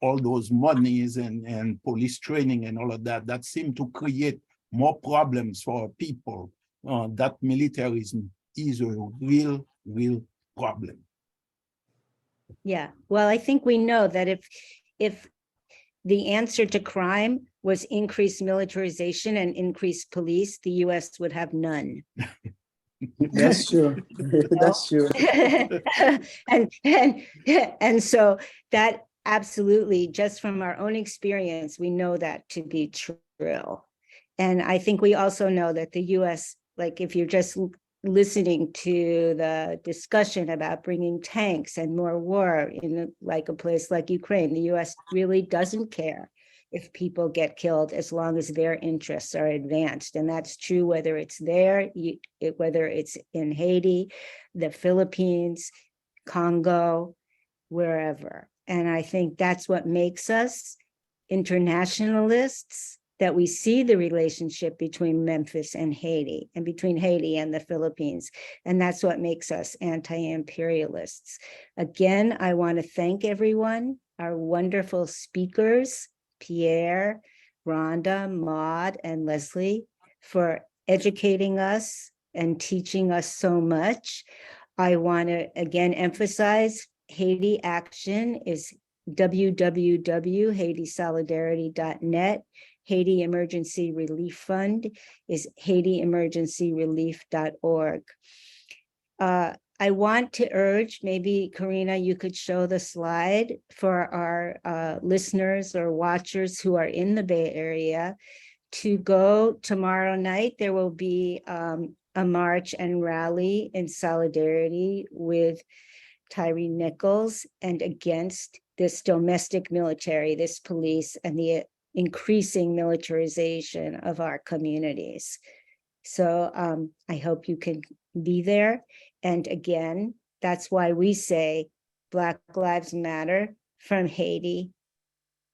S1: all those monies and police training and all of that seem to create more problems for people. That militarism is a real problem.
S2: Yeah, well, I think we know that if the answer to crime was increased militarization and increased police, the US would have none.
S5: That's true. That's true.
S2: and so that absolutely, just from our own experience, we know that to be true. And I think we also know that the US, like if you're just listening to the discussion about bringing tanks and more war in like a place like Ukraine, the US really doesn't care if people get killed as long as their interests are advanced. And that's true whether it's there, whether it's in Haiti, the Philippines, Congo, wherever. And I think that's what makes us internationalists, that we see the relationship between Memphis and Haiti, and between Haiti and the Philippines. And that's what makes us anti-imperialists. Again, I want to thank everyone, our wonderful speakers, Pierre, Rhonda, Maud, and Leslie, for educating us and teaching us so much. I want to again emphasize Haiti Action is www.haitisolidarity.net. Haiti Emergency Relief Fund is haitiemergencyrelief.org. I want to urge, maybe Karina, you could show the slide for our listeners or watchers who are in the Bay Area to go tomorrow night. There will be a march and rally in solidarity with Tyree Nichols and against this domestic military, this police, and the increasing militarization of our communities. So I hope you can be there. And again, that's why we say Black Lives Matter from Haiti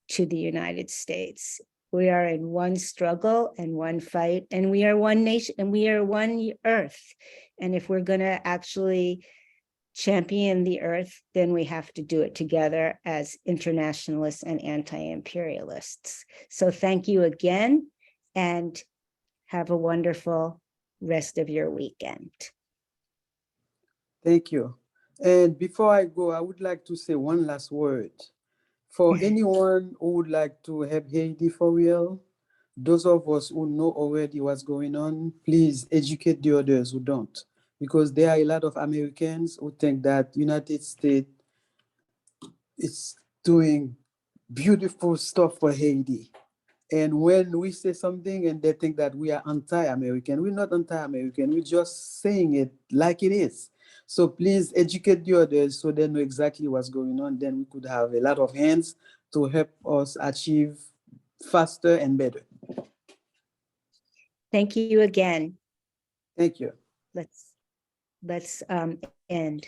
S2: to the United States. We are in one struggle and one fight, and we are one nation, and we are one earth. And if we're going to actually champion the earth, then we have to do it together as internationalists and anti-imperialists. So thank you again, and have a wonderful rest of your weekend.
S5: Thank you. And before I go, I would like to say one last word. For anyone who would like to help Haiti for real, those of us who know already what's going on, please educate the others who don't. Because there are a lot of Americans who think that United States is doing beautiful stuff for Haiti. And when we say something and they think that we are anti-American, we're not anti-American, we're just saying it like it is. So please educate the others so they know exactly what's going on. Then we could have a lot of hands to help us achieve faster and better.
S2: Thank you again.
S5: Thank you.
S2: Let's end.